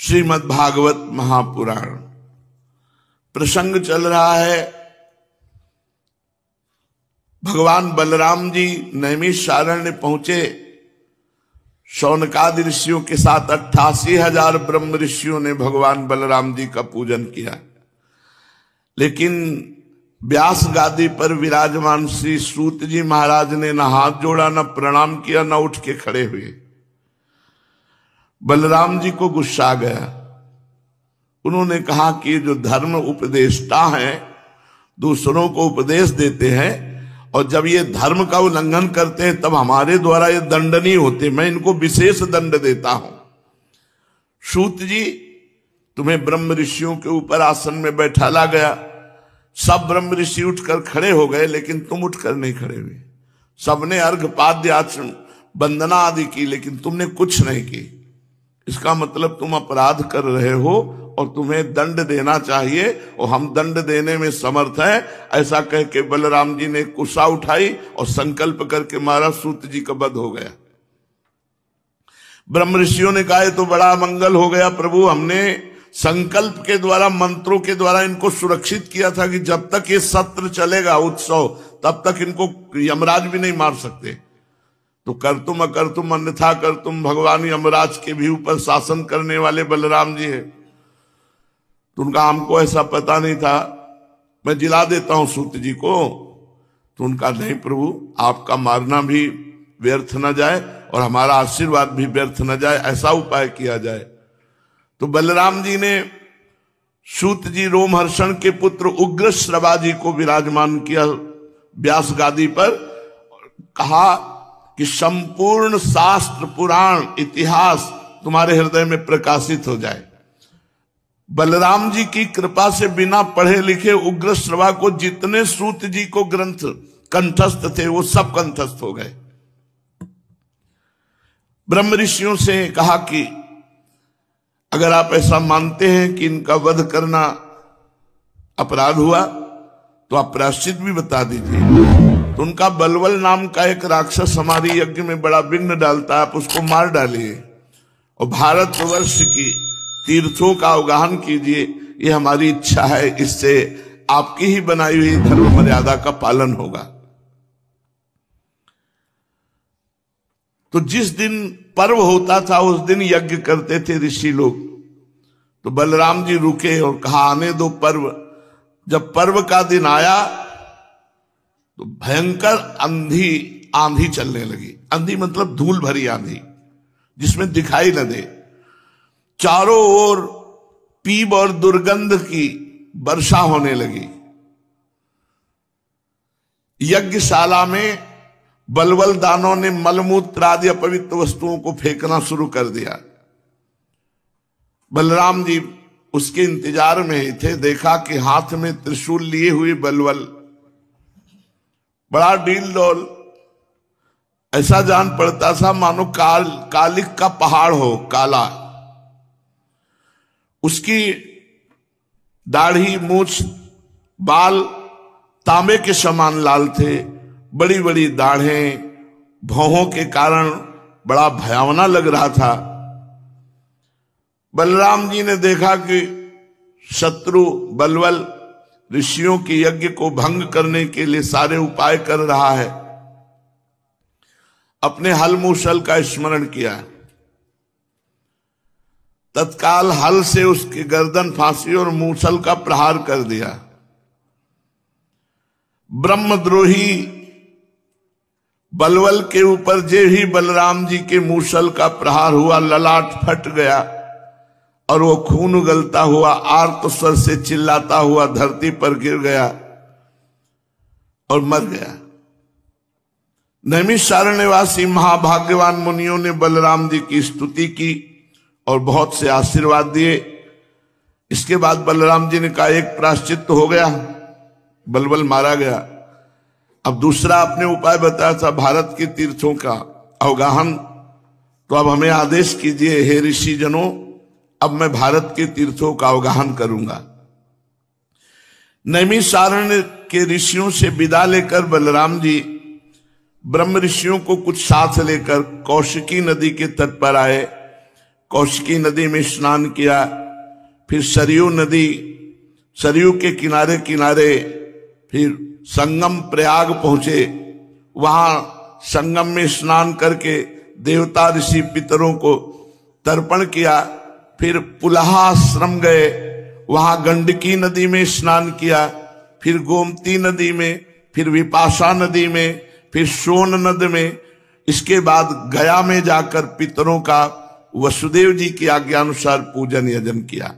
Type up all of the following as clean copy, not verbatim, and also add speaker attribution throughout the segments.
Speaker 1: श्रीमद् भागवत महापुराण प्रसंग चल रहा है। भगवान बलराम जी नैमिषारण्य पहुंचे। शौनकादि ऋषियों के साथ 88,000 ब्रह्म ऋषियों ने भगवान बलराम जी का पूजन किया, लेकिन व्यास गादी पर विराजमान श्री सूत जी महाराज ने न हाथ जोड़ा, न प्रणाम किया, न उठ के खड़े हुए। बलराम जी को गुस्सा आ गया। उन्होंने कहा कि जो धर्म उपदेष्टा हैं, दूसरों को उपदेश देते हैं, और जब ये धर्म का उल्लंघन करते हैं तब हमारे द्वारा ये दंडनीय होते, मैं इनको विशेष दंड देता हूं। सूत जी, तुम्हें ब्रह्म ऋषियों के ऊपर आसन में बैठाला गया। सब ब्रह्म ऋषि उठकर खड़े हो गए, लेकिन तुम उठकर नहीं खड़े हुए। सबने अर्घ पाद्य आचरण वंदना आदि की, लेकिन तुमने कुछ नहीं की। इसका मतलब तुम अपराध कर रहे हो और तुम्हें दंड देना चाहिए, और हम दंड देने में समर्थ हैं। ऐसा कह के बलराम जी ने कुशा उठाई और संकल्प करके मारा। सूत जी का वध हो गया। ब्रह्म ऋषियों ने कहा तो बड़ा मंगल हो गया प्रभु, हमने संकल्प के द्वारा, मंत्रों के द्वारा इनको सुरक्षित किया था कि जब तक ये सत्र चलेगा उत्सव, तब तक इनको यमराज भी नहीं मार सकते। तो कर तुम अकर तुम अन्यथा कर तुम, भगवान यमराज के भी ऊपर शासन करने वाले बलराम जी है। तो उनका हमको ऐसा पता नहीं था, मैं जिला देता हूं सूत जी को। तो उनका नहीं प्रभु, आपका मारना भी व्यर्थ न जाए और हमारा आशीर्वाद भी व्यर्थ न जाए, ऐसा उपाय किया जाए। तो बलराम जी ने सूत जी रोमहर्षण के पुत्र उग्र श्रवा जी को विराजमान किया व्यास गादी पर। कहा कि संपूर्ण शास्त्र पुराण इतिहास तुम्हारे हृदय में प्रकाशित हो जाए। बलराम जी की कृपा से बिना पढ़े लिखे उग्र श्रवा को जितने सूत जी को ग्रंथ कंठस्थ थे वो सब कंठस्थ हो गए। ब्रह्म ऋषियों से कहा कि अगर आप ऐसा मानते हैं कि इनका वध करना अपराध हुआ तो आप प्रायश्चित भी बता दीजिए। तो उनका बलवल नाम का एक राक्षस हमारी यज्ञ में बड़ा विघ्न डालता है, आप उसको मार डालिए और भारतवर्ष की तीर्थों का अवगाहन कीजिए। ये हमारी इच्छा है, इससे आपकी ही बनाई हुई धर्म मर्यादा का पालन होगा। तो जिस दिन पर्व होता था उस दिन यज्ञ करते थे ऋषि लोग। तो बलराम जी रुके और कहा आने दो पर्व। जब पर्व का दिन आया तो भयंकर आंधी चलने लगी। आंधी मतलब धूल भरी आंधी, जिसमें दिखाई न दे। चारों ओर पीप और दुर्गंध की वर्षा होने लगी। यज्ञशाला में बलवल दानों ने मलमूत्र आदि अपवित्र वस्तुओं को फेंकना शुरू कर दिया। बलराम जी उसके इंतजार में ही थे। देखा कि हाथ में त्रिशूल लिए हुए बलवल, बड़ा डील डोल, ऐसा जान पड़ता था मानो कालिक का पहाड़ हो, काला। उसकी दाढ़ी, मूछ, बाल तांबे के समान लाल थे। बड़ी बड़ी दाढ़ें, भौहों के कारण बड़ा भयावना लग रहा था। बलराम जी ने देखा कि शत्रु बलवल ऋषियों के यज्ञ को भंग करने के लिए सारे उपाय कर रहा है। अपने हल मूसल का स्मरण किया। तत्काल हल से उसकी गर्दन फांसी और मूसल का प्रहार कर दिया। ब्रह्मद्रोही बलवल के ऊपर जे ही बलराम जी के मूसल का प्रहार हुआ, ललाट फट गया और वो खून उगलता हुआ आर्त स्वर से चिल्लाता हुआ धरती पर गिर गया और मर गया। नैमिषारण्यवासी महाभाग्यवान मुनियों ने बलराम जी की स्तुति की और बहुत से आशीर्वाद दिए। इसके बाद बलराम जी ने कहा एक प्रायश्चित हो गया, बलवल मारा गया। अब दूसरा आपने उपाय बताया था भारत के तीर्थों का अवगाहन, तो अब हमें आदेश कीजिए हे ऋषि जनों, अब मैं भारत के तीर्थों का अवगाहन करूंगा। नैमिषारण्य के ऋषियों से विदा लेकर बलराम जी ब्रह्म ऋषियों को कुछ साथ लेकर कौशिकी नदी के तट पर आए। कौशिकी नदी में स्नान किया, फिर सरयू नदी, सरयू के किनारे किनारे फिर संगम प्रयाग पहुंचे, वहां संगम में स्नान करके देवता ऋषि पितरों को तर्पण किया। फिर पुलहा आश्रम गए, वहां गंडकी नदी में स्नान किया, फिर गोमती नदी में, फिर विपाशा नदी में, फिर सोन नदी में। इसके बाद गया में जाकर पितरों का वसुदेव जी की आज्ञा अनुसार पूजन यजन किया।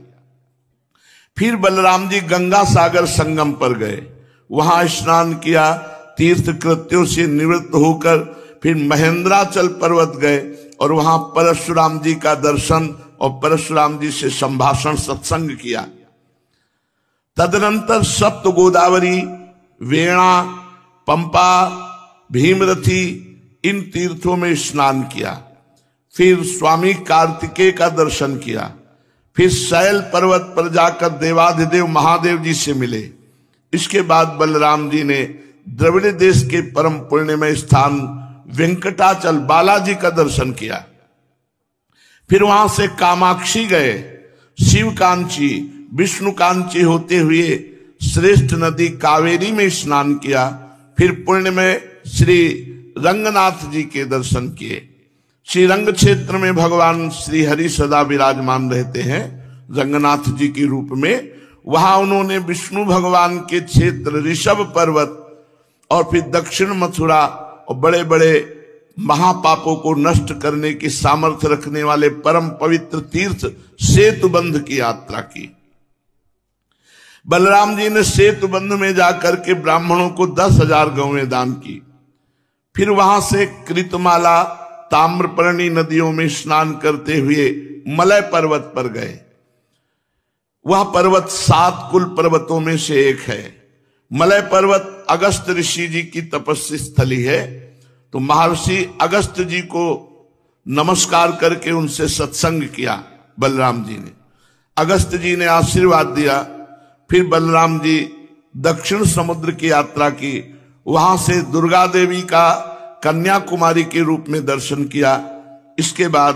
Speaker 1: फिर बलराम जी गंगा सागर संगम पर गए, वहां स्नान किया, तीर्थ कृत्यों से निवृत्त होकर फिर महेंद्राचल पर्वत गए और वहां परशुराम जी का दर्शन और परशुराम जी से संभाषण सत्संग किया। तदनंतर सप्त गोदावरी, वेणा, पंपा, भीमरथी इन तीर्थों में स्नान किया। फिर स्वामी कार्तिकेय का दर्शन किया। फिर शैल पर्वत पर जाकर देवाधिदेव महादेव जी से मिले। इसके बाद बलराम जी ने द्रविड़ देश के परम पुण्यमय स्थान वेंकटाचल बालाजी का दर्शन किया। फिर वहां से कामाक्षी गए, शिवकांची, विष्णुकांची होते हुए श्रेष्ठ नदी कावेरी में स्नान किया। फिर पुण्य में श्री रंगनाथ जी के दर्शन किए। श्री रंग क्षेत्र में भगवान श्री हरि सदा विराजमान रहते हैं रंगनाथ जी के रूप में। वहां उन्होंने विष्णु भगवान के क्षेत्र ऋषभ पर्वत और फिर दक्षिण मथुरा और बड़े बड़े महापापों को नष्ट करने की सामर्थ्य रखने वाले परम पवित्र तीर्थ सेतुबंध की यात्रा की। बलराम जी ने सेतुबंध में जाकर के ब्राह्मणों को 10,000 गौएं दान की। फिर वहां से कृतमाला, ताम्रपर्णी नदियों में स्नान करते हुए मलय पर्वत पर गए। वह पर्वत 7 कुल पर्वतों में से एक है। मलय पर्वत अगस्त ऋषि जी की तपस्या स्थली है। तो महर्षि अगस्त जी को नमस्कार करके उनसे सत्संग किया बलराम जी ने। अगस्त जी ने आशीर्वाद दिया। फिर बलराम जी दक्षिण समुद्र की यात्रा की। वहां से दुर्गा देवी का कन्याकुमारी के रूप में दर्शन किया। इसके बाद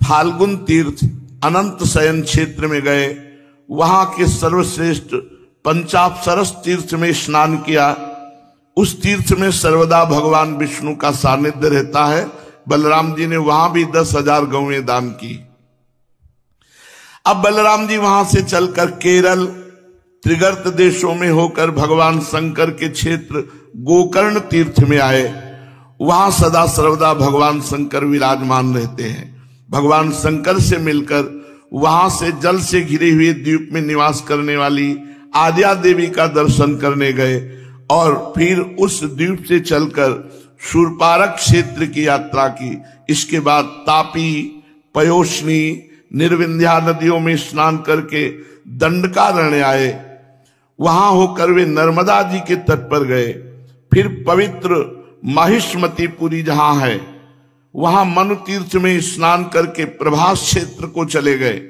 Speaker 1: फाल्गुन तीर्थ अनंत शयन क्षेत्र में गए। वहां के सर्वश्रेष्ठ पंचाप्सरस तीर्थ में स्नान किया। उस तीर्थ में सर्वदा भगवान विष्णु का सानिध्य रहता है। बलराम जी ने वहां भी 10,000 गौएं दान की। अब बलराम जी वहां से चलकर केरल त्रिगर्त देशों में होकर भगवान शंकर के क्षेत्र गोकर्ण तीर्थ में आए। वहां सदा सर्वदा भगवान शंकर विराजमान रहते हैं। भगवान शंकर से मिलकर वहां से जल से घिरे हुए द्वीप में निवास करने वाली आद्या देवी का दर्शन करने गए और फिर उस द्वीप से चलकर शूरपारक क्षेत्र की यात्रा की। इसके बाद तापी, पयोष्णी, निर्विंध्या नदियों में स्नान करके दंडकारण्य आए। वहां होकर वे नर्मदा जी के तट पर गए। फिर पवित्र महिष्मतीपुरी जहां है वहां मनु तीर्थ में स्नान करके प्रभास क्षेत्र को चले गए।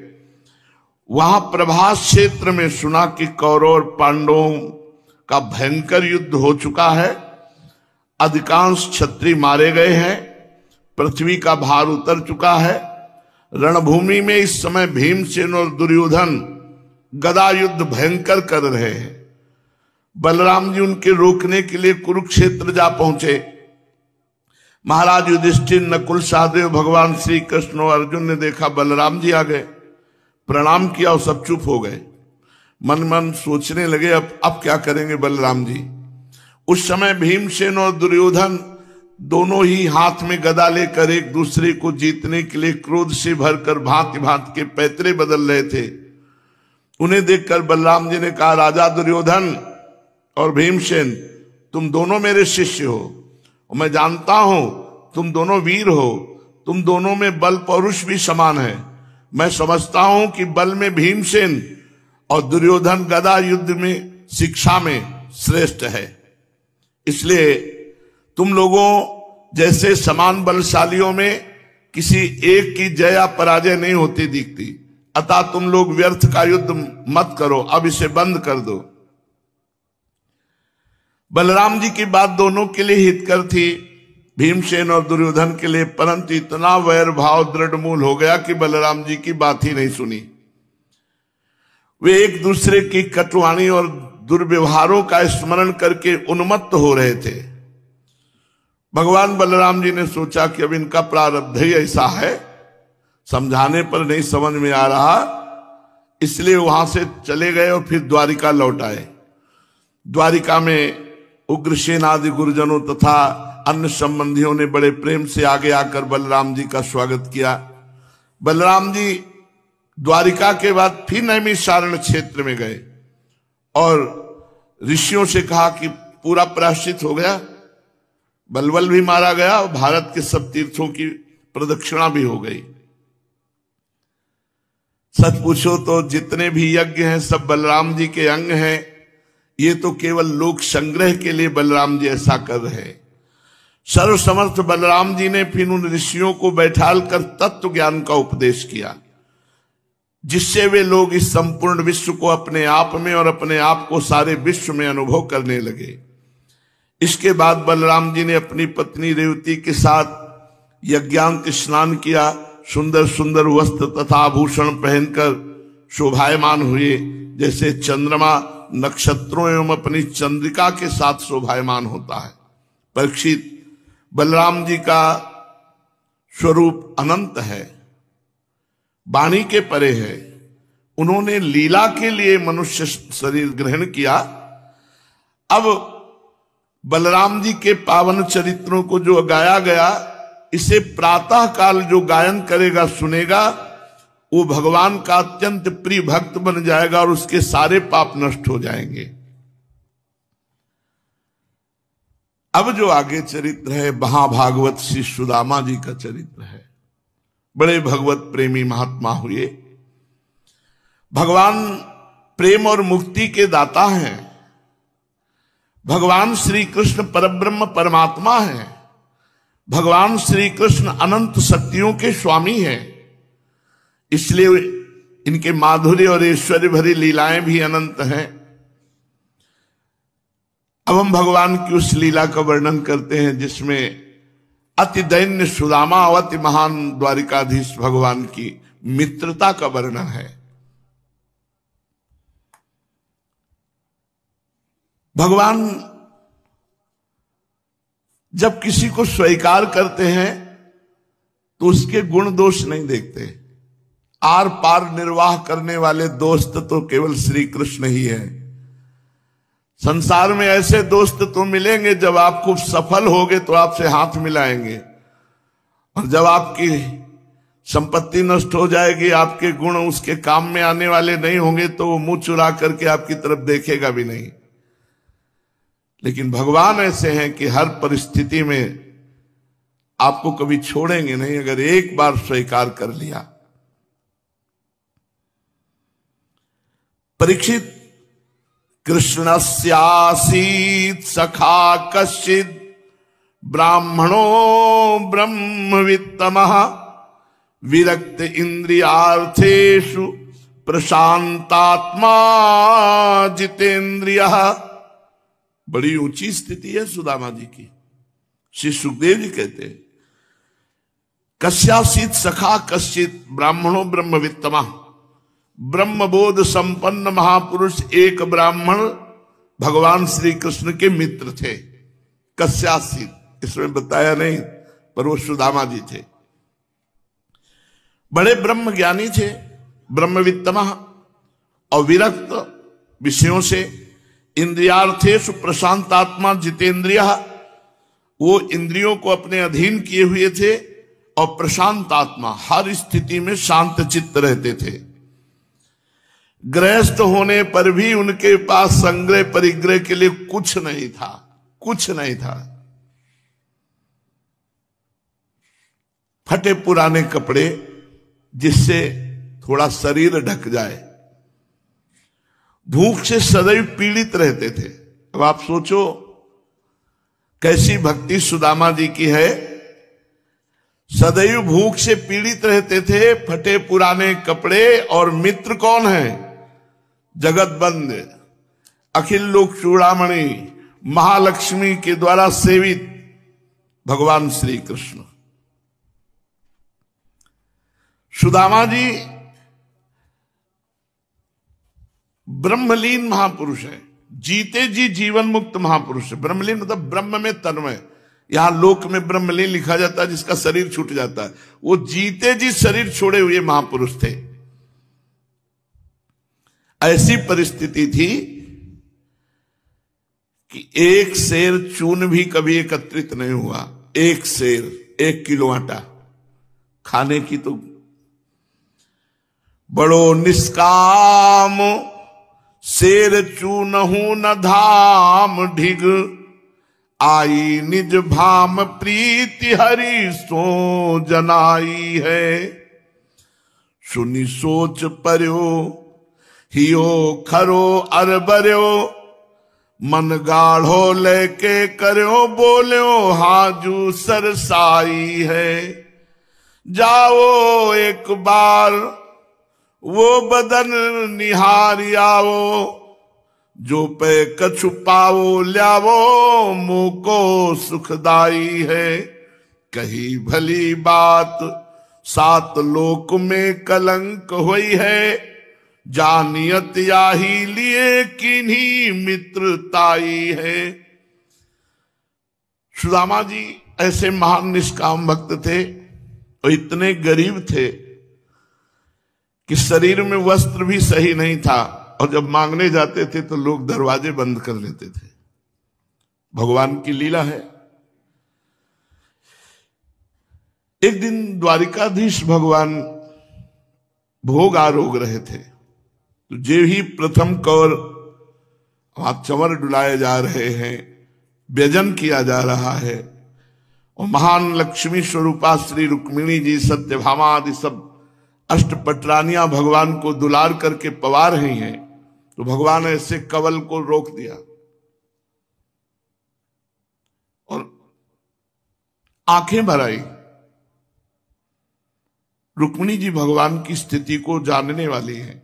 Speaker 1: वहां प्रभास क्षेत्र में सुना कि कौरव और पांडवों का भयंकर युद्ध हो चुका है। अधिकांश क्षत्रिय मारे गए हैं। पृथ्वी का भार उतर चुका है। रणभूमि में इस समय भीमसेन और दुर्योधन गदा युद्ध भयंकर कर रहे हैं। बलराम जी उनके रोकने के लिए कुरुक्षेत्र जा पहुंचे। महाराज युधिष्ठिर, नकुल, सहदेव, भगवान श्री कृष्ण और अर्जुन ने देखा बलराम जी आ गए, प्रणाम किया और सब चुप हो गए। मन मन सोचने लगे अब क्या करेंगे बलराम जी। उस समय भीमसेन और दुर्योधन दोनों ही हाथ में गदा लेकर एक दूसरे को जीतने के लिए क्रोध से भरकर भांति भांति के पैतरे बदल रहे थे। उन्हें देखकर बलराम जी ने कहा, राजा दुर्योधन और भीमसेन, तुम दोनों मेरे शिष्य हो और मैं जानता हूं तुम दोनों वीर हो। तुम दोनों में बल पौरुष भी समान है। मैं समझता हूं कि बल में भीमसेन और दुर्योधन गदा युद्ध में शिक्षा में श्रेष्ठ है। इसलिए तुम लोगों जैसे समान बलशालियों में किसी एक की जय या पराजय नहीं होती दिखती। अतः तुम लोग व्यर्थ का युद्ध मत करो, अब इसे बंद कर दो। बलराम जी की बात दोनों के लिए हितकर थी। भीमसेन और दुर्योधन के लिए, परंतु इतना वैर भाव दृढ़ मूल हो गया कि बलराम जी की बात ही नहीं सुनी। वे एक दूसरे की कटुवाणी और दुर्व्यवहारों का स्मरण करके उन्मत्त हो रहे थे। भगवान बलराम जी ने सोचा कि अब इनका प्रारब्ध ही ऐसा है, समझाने पर नहीं समझ में आ रहा, इसलिए वहां से चले गए और फिर द्वारिका लौट आए। द्वारिका में उग्रसेन आदि गुरुजनों तथा अन्य संबंधियों ने बड़े प्रेम से आगे आकर बलराम जी का स्वागत किया। बलराम जी द्वारिका के बाद फिर नैमिषारण्य क्षेत्र में गए और ऋषियों से कहा कि पूरा प्रायश्चित हो गया, बलबल भी मारा गया और भारत के सब तीर्थों की प्रदक्षिणा भी हो गई। सच पूछो तो जितने भी यज्ञ हैं सब बलराम जी के अंग हैं। ये तो केवल लोक संग्रह के लिए बलराम जी ऐसा कर रहे हैं। सर्वसमर्थ बलराम जी ने फिर उन ऋषियों को बैठाल कर तत्व ज्ञान का उपदेश किया, जिससे वे लोग इस संपूर्ण विश्व को अपने आप में और अपने आप को सारे विश्व में अनुभव करने लगे। इसके बाद बलराम जी ने अपनी पत्नी रेवती के साथ यज्ञांत स्नान किया, सुंदर सुंदर वस्त्र तथा आभूषण पहनकर शोभायमान हुए, जैसे चंद्रमा नक्षत्रों एवं अपनी चंद्रिका के साथ शोभायमान होता है। परीक्षित, बलराम जी का स्वरूप अनंत है, वाणी के परे है। उन्होंने लीला के लिए मनुष्य शरीर ग्रहण किया। अब बलराम जी के पावन चरित्रों को जो गाया गया, इसे प्रातः काल जो गायन करेगा सुनेगा, वो भगवान का अत्यंत प्रिय भक्त बन जाएगा और उसके सारे पाप नष्ट हो जाएंगे। अब जो आगे चरित्र है, महाभागवत श्री सुदामा जी का चरित्र है। बड़े भगवत प्रेमी महात्मा हुए। भगवान प्रेम और मुक्ति के दाता हैं। भगवान श्री कृष्ण परब्रह्म परमात्मा है। भगवान श्री कृष्ण अनंत शक्तियों के स्वामी हैं, इसलिए इनके माधुर्य और ऐश्वर्य भरी लीलाएं भी अनंत हैं। अब हम भगवान की उस लीला का वर्णन करते हैं जिसमें अति दैन्य सुदामा और अति महान द्वारिकाधीश भगवान की मित्रता का वर्णन है। भगवान जब किसी को स्वीकार करते हैं तो उसके गुण दोष नहीं देखते। आर पार निर्वाह करने वाले दोस्त तो केवल श्री कृष्ण ही है। संसार में ऐसे दोस्त तो मिलेंगे, जब आप खूब सफल होगे तो आपसे हाथ मिलाएंगे, और जब आपकी संपत्ति नष्ट हो जाएगी, आपके गुण उसके काम में आने वाले नहीं होंगे, तो वो मुंह चुरा करके आपकी तरफ देखेगा भी नहीं। लेकिन भगवान ऐसे हैं कि हर परिस्थिति में आपको कभी छोड़ेंगे नहीं, अगर एक बार स्वीकार कर लिया। परीक्षित, कृष्णस्यासीत् सखा कश्चित् ब्राह्मणो ब्रह्मवित्तमः विरक्त इंद्रियार्थेषु प्रशांतात्मा जितेंद्रियः। बड़ी ऊंची स्थिति है सुदामा जी की। श्री सुखदेव जी कहते हैं, कस्यासीत् सखा कश्चित् ब्राह्मणो ब्रह्मवित्तमः। ब्रह्मबोध संपन्न महापुरुष एक ब्राह्मण भगवान श्री कृष्ण के मित्र थे। कस्यासीत् इसमें बताया नहीं, पर वो सुदामा जी थे। बड़े ब्रह्म ज्ञानी थे, ब्रह्मवित्तमः, और विरक्त विषयों से, इंद्रियार्थेषु प्रशांतात्मा जितेंद्रियः। वो इंद्रियों को अपने अधीन किए हुए थे और प्रशांत आत्मा, हर स्थिति में शांत चित्त रहते थे। गृहस्थ होने पर भी उनके पास संग्रह परिग्रह के लिए कुछ नहीं था, कुछ नहीं था। फटे पुराने कपड़े जिससे थोड़ा शरीर ढक जाए, भूख से सदैव पीड़ित रहते थे। अब आप सोचो कैसी भक्ति सुदामा जी की है। सदैव भूख से पीड़ित रहते थे, फटे पुराने कपड़े, और मित्र कौन है? जगत बंद, अखिल लोक चूड़ामणि, महालक्ष्मी के द्वारा सेवित भगवान श्री कृष्ण। सुदामा जी ब्रह्मलीन महापुरुष है, जीते जी जीवन मुक्त महापुरुष है। ब्रह्मलीन मतलब ब्रह्म में तन्मय। यहां लोक में ब्रह्मलीन लिखा जाता है जिसका शरीर छूट जाता है, वो जीते जी शरीर छोड़े हुए महापुरुष थे। ऐसी परिस्थिति थी कि एक शेर चून भी कभी एकत्रित नहीं हुआ। एक शेर 1 किलो आटा खाने की तो बड़ो निष्काम, शेर चूनहु न धाम ढिग, आई निज भाम प्रीति हरि सो जनाई है। सुनी सोच पर्यो हियो खरो अरबर्यो, मन गाढ़ो लेके कर्यो बोल्यो हाजू सरसाई है। जाओ एक बार वो बदन निहारी आओ, जो पे कछु पाओ ल्यावो मुको सुखदाई है। कही भली बात 7 लोक में कलंक हुई है, जानियत याही लिए किन्हीं मित्रताई है। सुदामा जी ऐसे महान निष्काम भक्त थे और इतने गरीब थे कि शरीर में वस्त्र भी सही नहीं था, और जब मांगने जाते थे तो लोग दरवाजे बंद कर लेते थे। भगवान की लीला है। एक दिन द्वारिकाधीश भगवान भोग आरोग रहे थे, तो जे ही प्रथम कौर वहां चंवर डुलाए जा रहे हैं, व्यजन किया जा रहा है, और महान लक्ष्मी स्वरूपा श्री रुक्मिणी जी, सत्यभामा आदि सब अष्टपटरानियां भगवान को दुलार करके पवा रही हैं, तो भगवान ऐसे कवल को रोक दिया और आंखें भर आई। रुक्मिणी जी भगवान की स्थिति को जानने वाली हैं।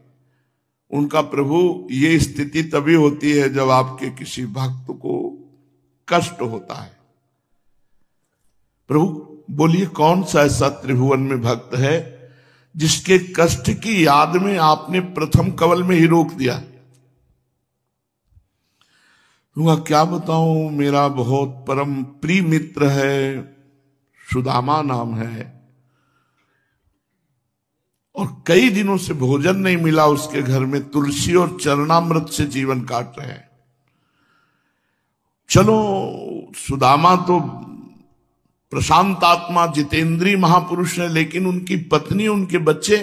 Speaker 1: उनका प्रभु ये स्थिति तभी होती है जब आपके किसी भक्त को कष्ट होता है। प्रभु बोलिए कौन सा ऐसा त्रिभुवन में भक्त है जिसके कष्ट की याद में आपने प्रथम कवल में ही रोक दिया। क्या बताऊं, मेरा बहुत परम प्रिय मित्र है, सुदामा नाम है, और कई दिनों से भोजन नहीं मिला उसके घर में, तुलसी और चरणामृत से जीवन काट रहे हैं। चलो, सुदामा तो प्रशांत आत्मा जितेंद्रीय महापुरुष है, लेकिन उनकी पत्नी, उनके बच्चे,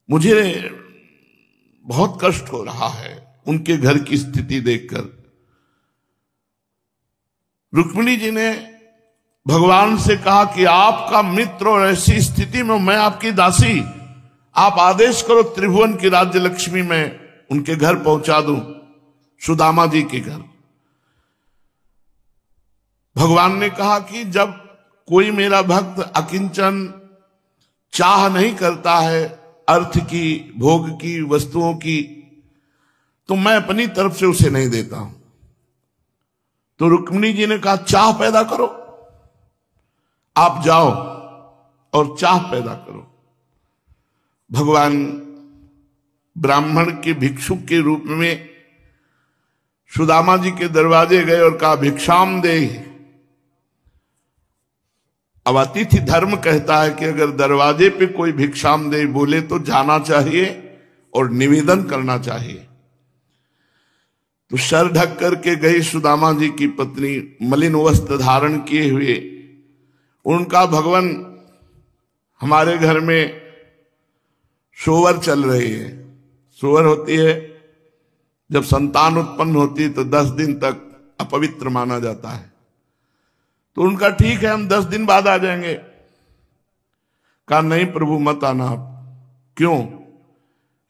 Speaker 1: मुझे बहुत कष्ट हो रहा है उनके घर की स्थिति देखकर। रुक्मिणी जी ने भगवान से कहा कि आपका मित्र और ऐसी स्थिति में मैं आपकी दासी, आप आदेश करो त्रिभुवन की राज्य लक्ष्मी में उनके घर पहुंचा दूं, सुदामा जी के घर। भगवान ने कहा कि जब कोई मेरा भक्त अकिंचन चाह नहीं करता है अर्थ की, भोग की, वस्तुओं की, तो मैं अपनी तरफ से उसे नहीं देता हूं। तो रुक्मिणी जी ने कहा चाह पैदा करो, आप जाओ और चाह पैदा करो। भगवान ब्राह्मण के भिक्षुक के रूप में सुदामा जी के दरवाजे गए और कहा भिक्षाम दे। अब अतिथि धर्म कहता है कि अगर दरवाजे पे कोई भिक्षाम दे बोले तो जाना चाहिए और निवेदन करना चाहिए। तो सर ढक करके गई सुदामा जी की पत्नी, मलिन वस्त्र धारण किए हुए। उनका भगवान हमारे घर में सोवर चल रही है। सोवर होती है जब संतान उत्पन्न होती है तो 10 दिन तक अपवित्र माना जाता है। तो उनका ठीक है, हम 10 दिन बाद आ जाएंगे। कहा नहीं प्रभु मत आना आप। क्यों?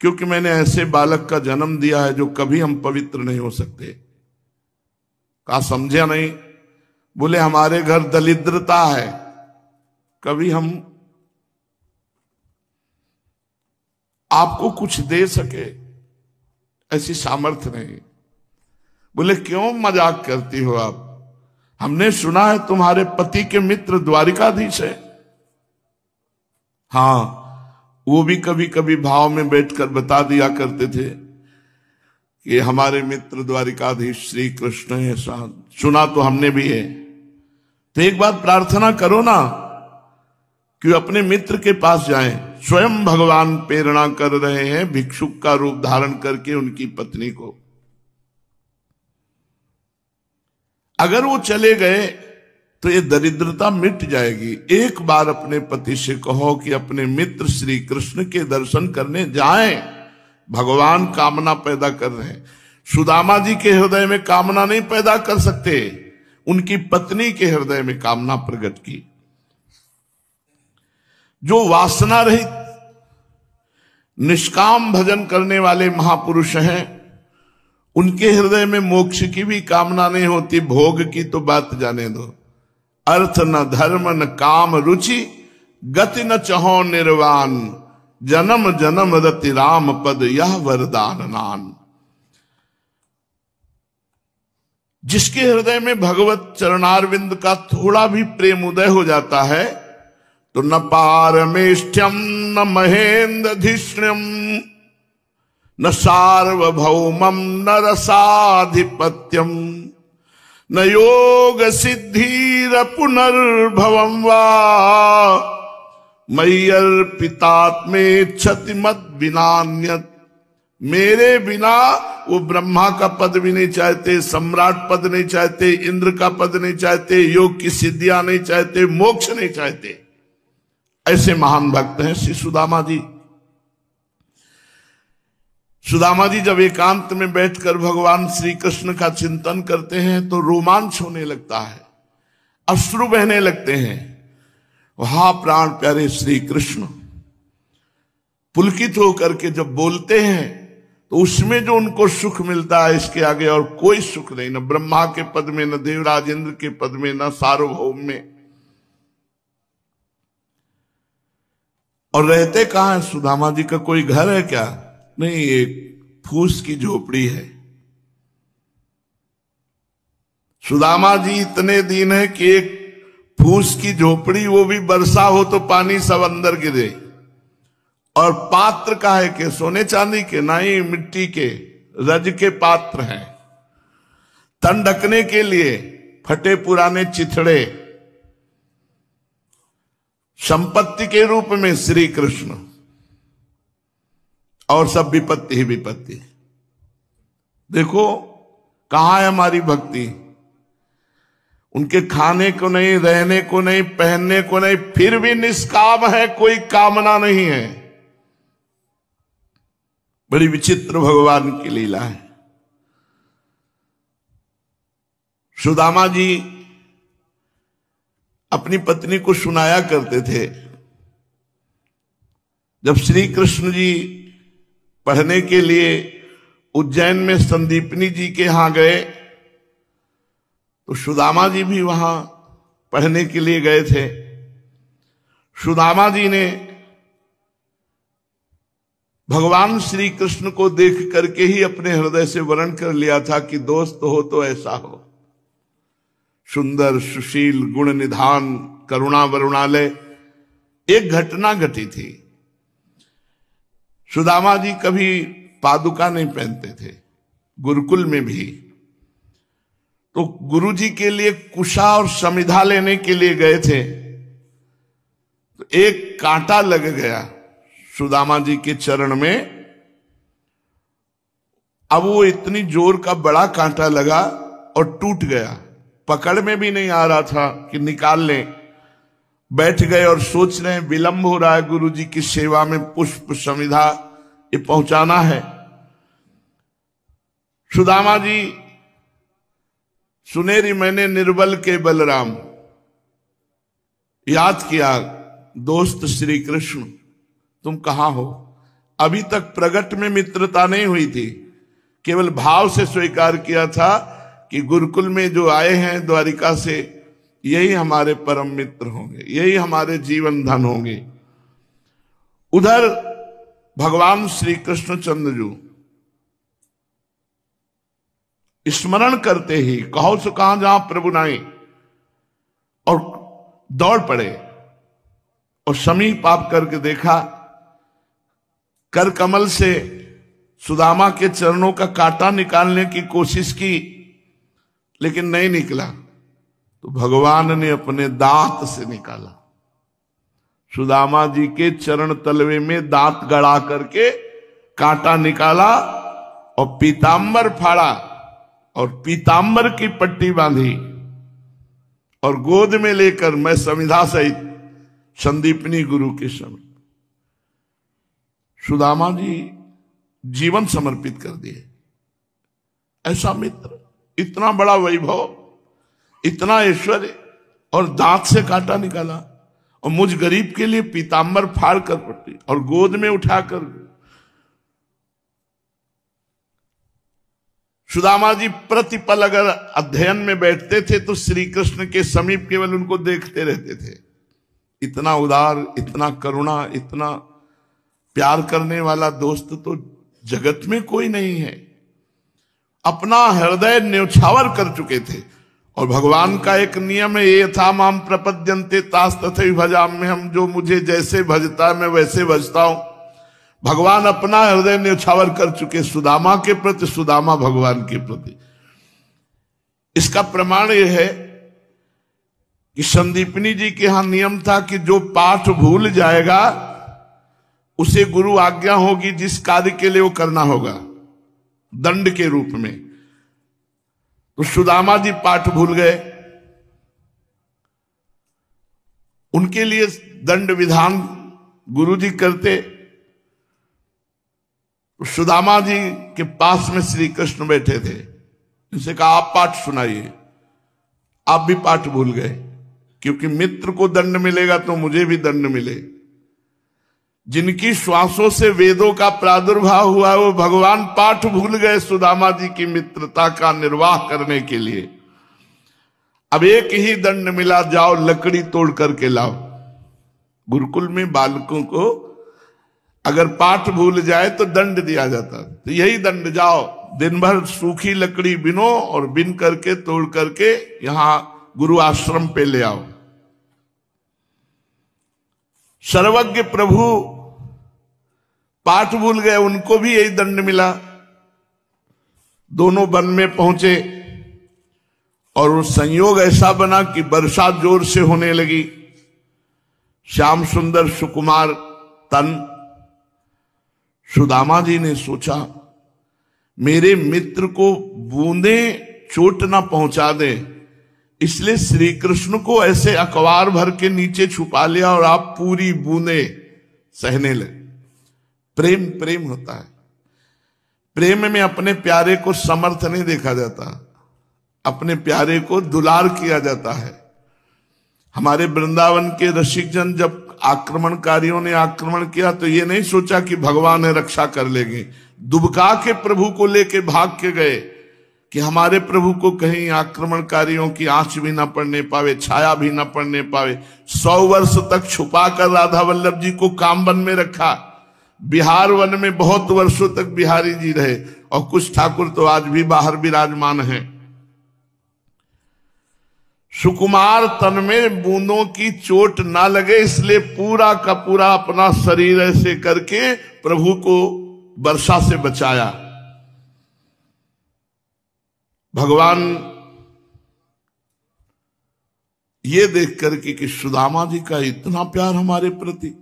Speaker 1: क्योंकि मैंने ऐसे बालक का जन्म दिया है जो कभी हम पवित्र नहीं हो सकते। कहा समझा नहीं? बोले हमारे घर दरिद्रता है, कभी हम आपको कुछ दे सके ऐसी सामर्थ्य नहीं। बोले क्यों मजाक करती हो आप? हमने सुना है तुम्हारे पति के मित्र द्वारिकाधीश है। हाँ, वो भी कभी कभी भाव में बैठकर बता दिया करते थे कि हमारे मित्र द्वारिकाधीश श्री कृष्ण है। ऐसा सुना तो हमने भी है। तो एक बार प्रार्थना करो ना कि अपने मित्र के पास जाएं। स्वयं भगवान प्रेरणा कर रहे हैं भिक्षुक का रूप धारण करके उनकी पत्नी को। अगर वो चले गए तो ये दरिद्रता मिट जाएगी। एक बार अपने पति से कहो कि अपने मित्र श्री कृष्ण के दर्शन करने जाएं। भगवान कामना पैदा कर रहे हैं। सुदामा जी के हृदय में कामना नहीं पैदा कर सकते, उनकी पत्नी के हृदय में कामना प्रकट की। जो वासना रहित निष्काम भजन करने वाले महापुरुष हैं, उनके हृदय में मोक्ष की भी कामना नहीं होती, भोग की तो बात जाने दो। अर्थ न धर्म न काम रुचि, गति न चहो निर्वाण, जन्म जन्म रति राम पद यह वरदान नान। जिसके हृदय में भगवत चरणारविंद का थोड़ा भी प्रेम उदय हो जाता है तो न पारमेष्ठ्यम न महेन्द्रधिष्ण्यम न सार्वभौमम न रसाधिपत्यम न योग सिद्धिर पुनर्भवम वा मय्यर्पितात्मेच्छति मद विनान्यत। मेरे बिना वो ब्रह्मा का पद भी नहीं चाहते, सम्राट पद नहीं चाहते, इंद्र का पद नहीं चाहते, योग की सिद्धियां नहीं चाहते, मोक्ष नहीं चाहते। ऐसे महान भक्त हैं श्री सुदामा जी। सुदामा जी जब एकांत में बैठकर भगवान श्री कृष्ण का चिंतन करते हैं तो रोमांच होने लगता है, अश्रु बहने लगते हैं। वहां प्राण प्यारे श्री कृष्ण पुलकित होकर के जब बोलते हैं तो उसमें जो उनको सुख मिलता है, इसके आगे और कोई सुख नहीं, न ब्रह्मा के पद में, न देवराज इंद्र के पद में, न सार्वभौम में। और रहते कहां है सुदामा जी का? कोई घर है क्या? नहीं, एक फूस की झोपड़ी है। सुदामा जी इतने दीन है कि एक फूस की झोपड़ी, वो भी वर्षा हो तो पानी सब अंदर गिरे। और पात्र का है कि सोने चांदी के? नहीं, मिट्टी के रज के पात्र हैं। तन ढकने के लिए फटे पुराने चिथड़े, संपत्ति के रूप में श्री कृष्ण, और सब विपत्ति ही विपत्ति। देखो कहां है हमारी भक्ति? उनके खाने को नहीं, रहने को नहीं, पहनने को नहीं, फिर भी निष्काम है, कोई कामना नहीं है। बड़ी विचित्र भगवान की लीला है। सुदामा जी अपनी पत्नी को सुनाया करते थे। जब श्री कृष्ण जी पढ़ने के लिए उज्जैन में संदीपनी जी के यहां गए तो सुदामा जी भी वहां पढ़ने के लिए गए थे। सुदामा जी ने भगवान श्री कृष्ण को देख करके ही अपने हृदय से वर्ण कर लिया था कि दोस्त हो तो ऐसा हो, सुंदर, सुशील, गुण निधान, करुणा वरुणालय। एक घटना घटी थी। सुदामा जी कभी पादुका नहीं पहनते थे, गुरुकुल में भी। तो गुरु जी के लिए कुशा और समिधा लेने के लिए गए थे तो एक कांटा लग गया सुदामा जी के चरण में। अब वो इतनी जोर का बड़ा कांटा लगा और टूट गया, पकड़ में भी नहीं आ रहा था कि निकाल लें। बैठ गए और सोच रहे हैं विलंब हो रहा है, गुरु जी की सेवा में पुष्प समिधा ये पहुंचाना है। सुदामा जी सुनेरी मैंने निर्बल के बलराम, याद किया दोस्त श्री कृष्ण तुम कहां हो? अभी तक प्रगट में मित्रता नहीं हुई थी, केवल भाव से स्वीकार किया था कि गुरुकुल में जो आए हैं द्वारिका से, यही हमारे परम मित्र होंगे, यही हमारे जीवन धन होंगे। उधर भगवान श्री कृष्णचंद्र जी स्मरण करते ही, कहो सो कहां जहां प्रभु नाई, दौड़ पड़े और समीप आप करके देखा, कर कमल से सुदामा के चरणों का कांटा निकालने की कोशिश की, लेकिन नहीं निकला। तो भगवान ने अपने दांत से निकाला। सुदामा जी के चरण तलवे में दांत गड़ा करके कांटा निकाला और पीतांबर फाड़ा और पीतांबर की पट्टी बांधी और गोद में लेकर मैं समिधा सहित संदीपनी गुरु के समय सुदामा जी जीवन समर्पित कर दिए। ऐसा मित्र, इतना बड़ा वैभव, इतना ऐश्वर्य, और दांत से कांटा निकाला और मुझ गरीब के लिए पीतांबर फाड़ कर पट्टी और गोद में उठाकर। सुदामा जी प्रतिपल अगर अध्ययन में बैठते थे तो श्री कृष्ण के समीप केवल उनको देखते रहते थे। इतना उदार, इतना करुणा, इतना प्यार करने वाला दोस्त तो जगत में कोई नहीं है। अपना हृदय न्यौछावर कर चुके थे। और भगवान का एक नियम है, ये था माम प्रपद्यन्ते तास तथैव भजाम्य, हम जो मुझे जैसे भजता है मैं वैसे भजता हूं। भगवान अपना हृदय न्यौछावर कर चुके सुदामा के प्रति, सुदामा भगवान के प्रति। इसका प्रमाण यह है कि संदीपनी जी के यहां नियम था कि जो पाठ भूल जाएगा उसे गुरु आज्ञा होगी जिस कार्य के लिए वो करना होगा, दंड के रूप में। तो सुदामा जी पाठ भूल गए, उनके लिए दंड विधान गुरु जी करते। सुदामा जी के पास में श्री कृष्ण बैठे थे, उनसे कहा आप पाठ सुनाइए। आप भी पाठ भूल गए, क्योंकि मित्र को दंड मिलेगा तो मुझे भी दंड मिले। जिनकी श्वासों से वेदों का प्रादुर्भाव हुआ वो भगवान पाठ भूल गए सुदामा जी की मित्रता का निर्वाह करने के लिए। अब एक ही दंड मिला, जाओ लकड़ी तोड़ करके लाओ। गुरुकुल में बालकों को अगर पाठ भूल जाए तो दंड दिया जाता, तो यही दंड, जाओ दिन भर सूखी लकड़ी बिनो और बिन करके तोड़ करके यहां गुरु आश्रम पे ले आओ। सर्वज्ञ प्रभु पाठ भूल गए, उनको भी यही दंड मिला। दोनों वन में पहुंचे और वो संयोग ऐसा बना कि वर्षा जोर से होने लगी। श्याम सुंदर सुकुमार तन। सुदामा जी ने सोचा मेरे मित्र को बूंदे चोट ना पहुंचा दे, इसलिए श्री कृष्ण को ऐसे अखबार भर के नीचे छुपा लिया और आप पूरी बूंदे सहने लगे। प्रेम प्रेम होता है। प्रेम में अपने प्यारे को समर्थ नहीं देखा जाता, अपने प्यारे को दुलार किया जाता है। हमारे वृंदावन के रसिक जन जब आक्रमणकारियों ने आक्रमण किया तो ये नहीं सोचा कि भगवान है रक्षा कर लेंगे, दुबका के प्रभु को लेके भाग के गए कि हमारे प्रभु को कहीं आक्रमणकारियों की आंच भी ना पड़ने पावे, छाया भी ना पड़ने पावे। 100 वर्ष तक छुपाकर राधा वल्लभ जी को कामवन में रखा। बिहार वन में बहुत वर्षों तक बिहारी जी रहे और कुछ ठाकुर तो आज भी बाहर विराजमान हैं। सुकुमार तन में बूंदों की चोट ना लगे इसलिए पूरा का पूरा अपना शरीर ऐसे करके प्रभु को वर्षा से बचाया। भगवान ये देख करके कि सुदामा जी का इतना प्यार हमारे प्रति।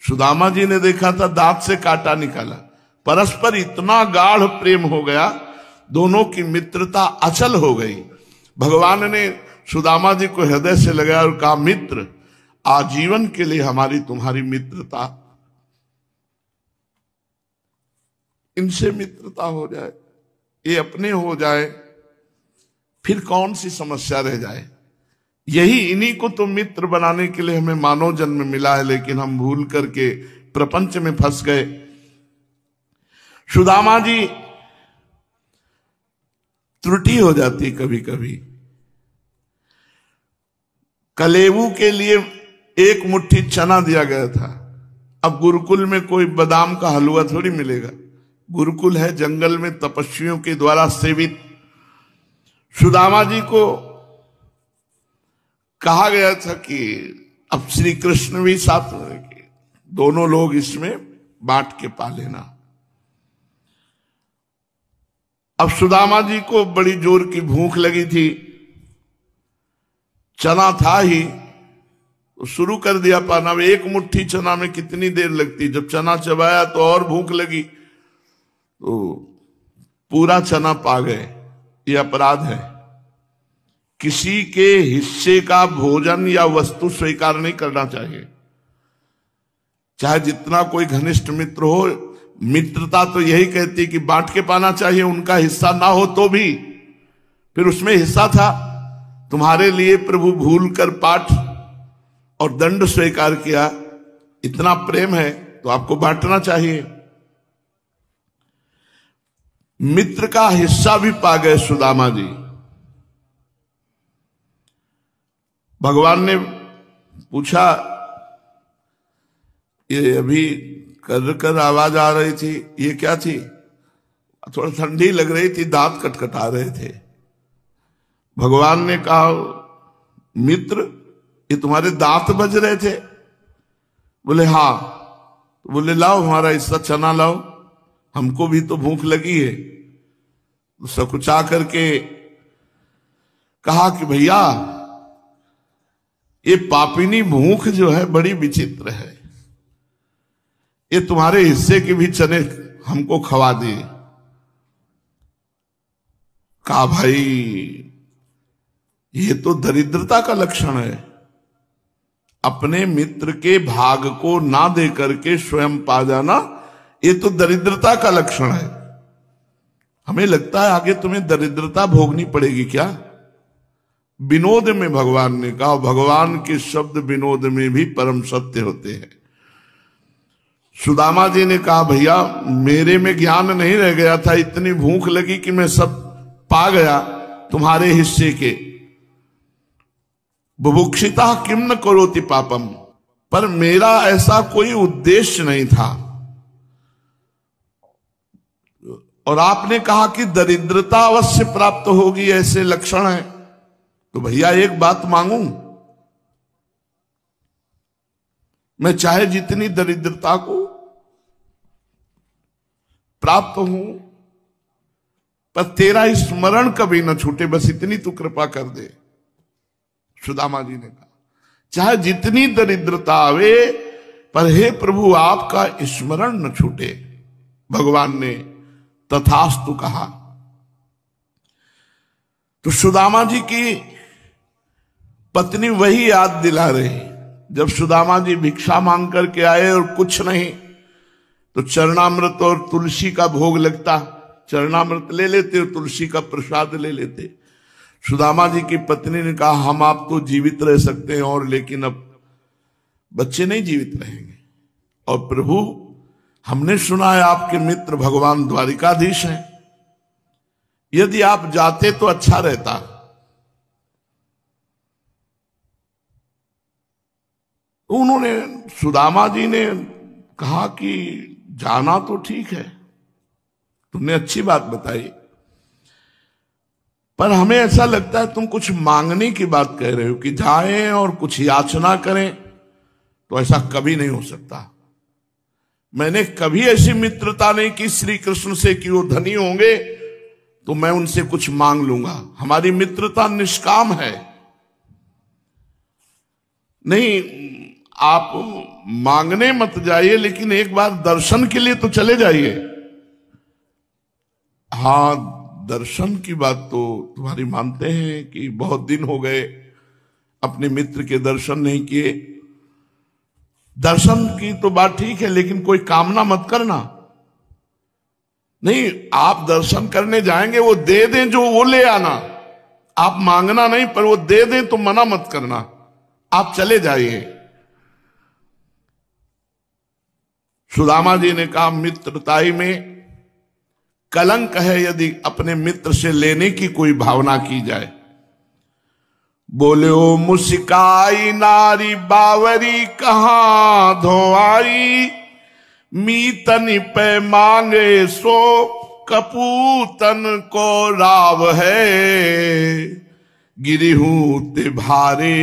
Speaker 1: सुदामा जी ने देखा था दांत से कांटा निकाला, परस्पर इतना गाढ़ प्रेम हो गया, दोनों की मित्रता अचल हो गई। भगवान ने सुदामा जी को हृदय से लगाया और कहा मित्र आजीवन के लिए हमारी तुम्हारी मित्रता, इनसे मित्रता हो जाए, ये अपने हो जाए, फिर कौन सी समस्या रह जाए। यही इन्हीं को तो मित्र बनाने के लिए हमें मानव जन्म मिला है, लेकिन हम भूल करके प्रपंच में फंस गए। सुदामा जी त्रुटि हो जाती कभी कभी। कलेवू के लिए एक मुट्ठी चना दिया गया था। अब गुरुकुल में कोई बादाम का हलवा थोड़ी मिलेगा, गुरुकुल है जंगल में तपस्वियों के द्वारा सेवित। सुदामा जी को कहा गया था कि अब श्री कृष्ण भी साथ में, दोनों लोग इसमें बांट के पा लेना। अब सुदामा जी को बड़ी जोर की भूख लगी थी, चना था ही तो शुरू कर दिया पाना। अब एक मुट्ठी चना में कितनी देर लगती, जब चना चबाया तो और भूख लगी तो पूरा चना पा गए। ये अपराध है। किसी के हिस्से का भोजन या वस्तु स्वीकार नहीं करना चाहिए, चाहे जितना कोई घनिष्ठ मित्र हो। मित्रता तो यही कहती कि बांट के पाना चाहिए, उनका हिस्सा ना हो तो भी फिर उसमें हिस्सा था। तुम्हारे लिए प्रभु भूल कर पाठ और दंड स्वीकार किया, इतना प्रेम है तो आपको बांटना चाहिए। मित्र का हिस्सा भी पा गए सुदामा जी। भगवान ने पूछा, ये अभी कर कर आवाज आ रही थी, ये क्या थी? थोड़ा ठंडी लग रही थी, दांत कटकटा रहे थे। भगवान ने कहा, मित्र ये तुम्हारे दांत बज रहे थे? बोले हाँ। तो बोले लाओ हमारा हिस्सा चना लाओ, हमको भी तो भूख लगी है। तो सकुचा करके कहा कि भैया ये पापिनी भूख जो है बड़ी विचित्र है, ये तुम्हारे हिस्से के भी चने हमको खवा दिए। कहा भाई ये तो दरिद्रता का लक्षण है, अपने मित्र के भाग को ना दे करके स्वयं पा जाना, ये तो दरिद्रता का लक्षण है। हमें लगता है आगे तुम्हें दरिद्रता भोगनी पड़ेगी क्या? विनोद में भगवान ने कहा, भगवान के शब्द विनोद में भी परम सत्य होते हैं। सुदामा जी ने कहा, भैया मेरे में ज्ञान नहीं रह गया था, इतनी भूख लगी कि मैं सब पा गया तुम्हारे हिस्से के। बुभुक्षिता किम न करोति पापम, पर मेरा ऐसा कोई उद्देश्य नहीं था। और आपने कहा कि दरिद्रता अवश्य प्राप्त होगी, ऐसे लक्षण है, तो भैया एक बात मांगू, मैं चाहे जितनी दरिद्रता को प्राप्त हूं, पर तेरा स्मरण कभी न छूटे, बस इतनी तू कृपा कर दे। सुदामा जी ने कहा, चाहे जितनी दरिद्रता आवे, पर हे प्रभु आपका स्मरण न छूटे। भगवान ने तथास्तु कहा। तो सुदामा जी की पत्नी वही याद दिला रही, जब सुदामा जी भिक्षा मांग करके आए और कुछ नहीं तो चरणामृत और तुलसी का भोग लगता, चरणामृत ले लेते और तुलसी का प्रसाद ले लेते। सुदामा जी की पत्नी ने कहा, हम आप तो जीवित रह सकते हैं और, लेकिन अब बच्चे नहीं जीवित रहेंगे। और प्रभु हमने सुना है आपके मित्र भगवान द्वारिकाधीश हैं, यदि आप जाते तो अच्छा रहता। उन्होंने, सुदामा जी ने कहा कि जाना तो ठीक है, तुमने अच्छी बात बताई, पर हमें ऐसा लगता है तुम कुछ मांगने की बात कह रहे हो कि जाएं और कुछ याचना करें, तो ऐसा कभी नहीं हो सकता। मैंने कभी ऐसी मित्रता नहीं की श्री कृष्ण से कि वो धनी होंगे तो मैं उनसे कुछ मांग लूंगा। हमारी मित्रता निष्काम है। नहीं, आप मांगने मत जाइए, लेकिन एक बार दर्शन के लिए तो चले जाइए। हाँ, दर्शन की बात तो तुम्हारी मानते हैं कि बहुत दिन हो गए अपने मित्र के दर्शन नहीं किए। दर्शन की तो बात ठीक है, लेकिन कोई कामना मत करना। नहीं, आप दर्शन करने जाएंगे, वो दे दें जो वो ले आना, आप मांगना नहीं, पर वो दे दें तो मना मत करना, आप चले जाइए। सुदामा जी ने कहा, मित्रताई में कलंक है यदि अपने मित्र से लेने की कोई भावना की जाए। बोले ओ मुस्काई नारी बावरी कहां धोआई, मीतन पे मांगे सो कपूतन को राव है, गिरी हूं ते भारे,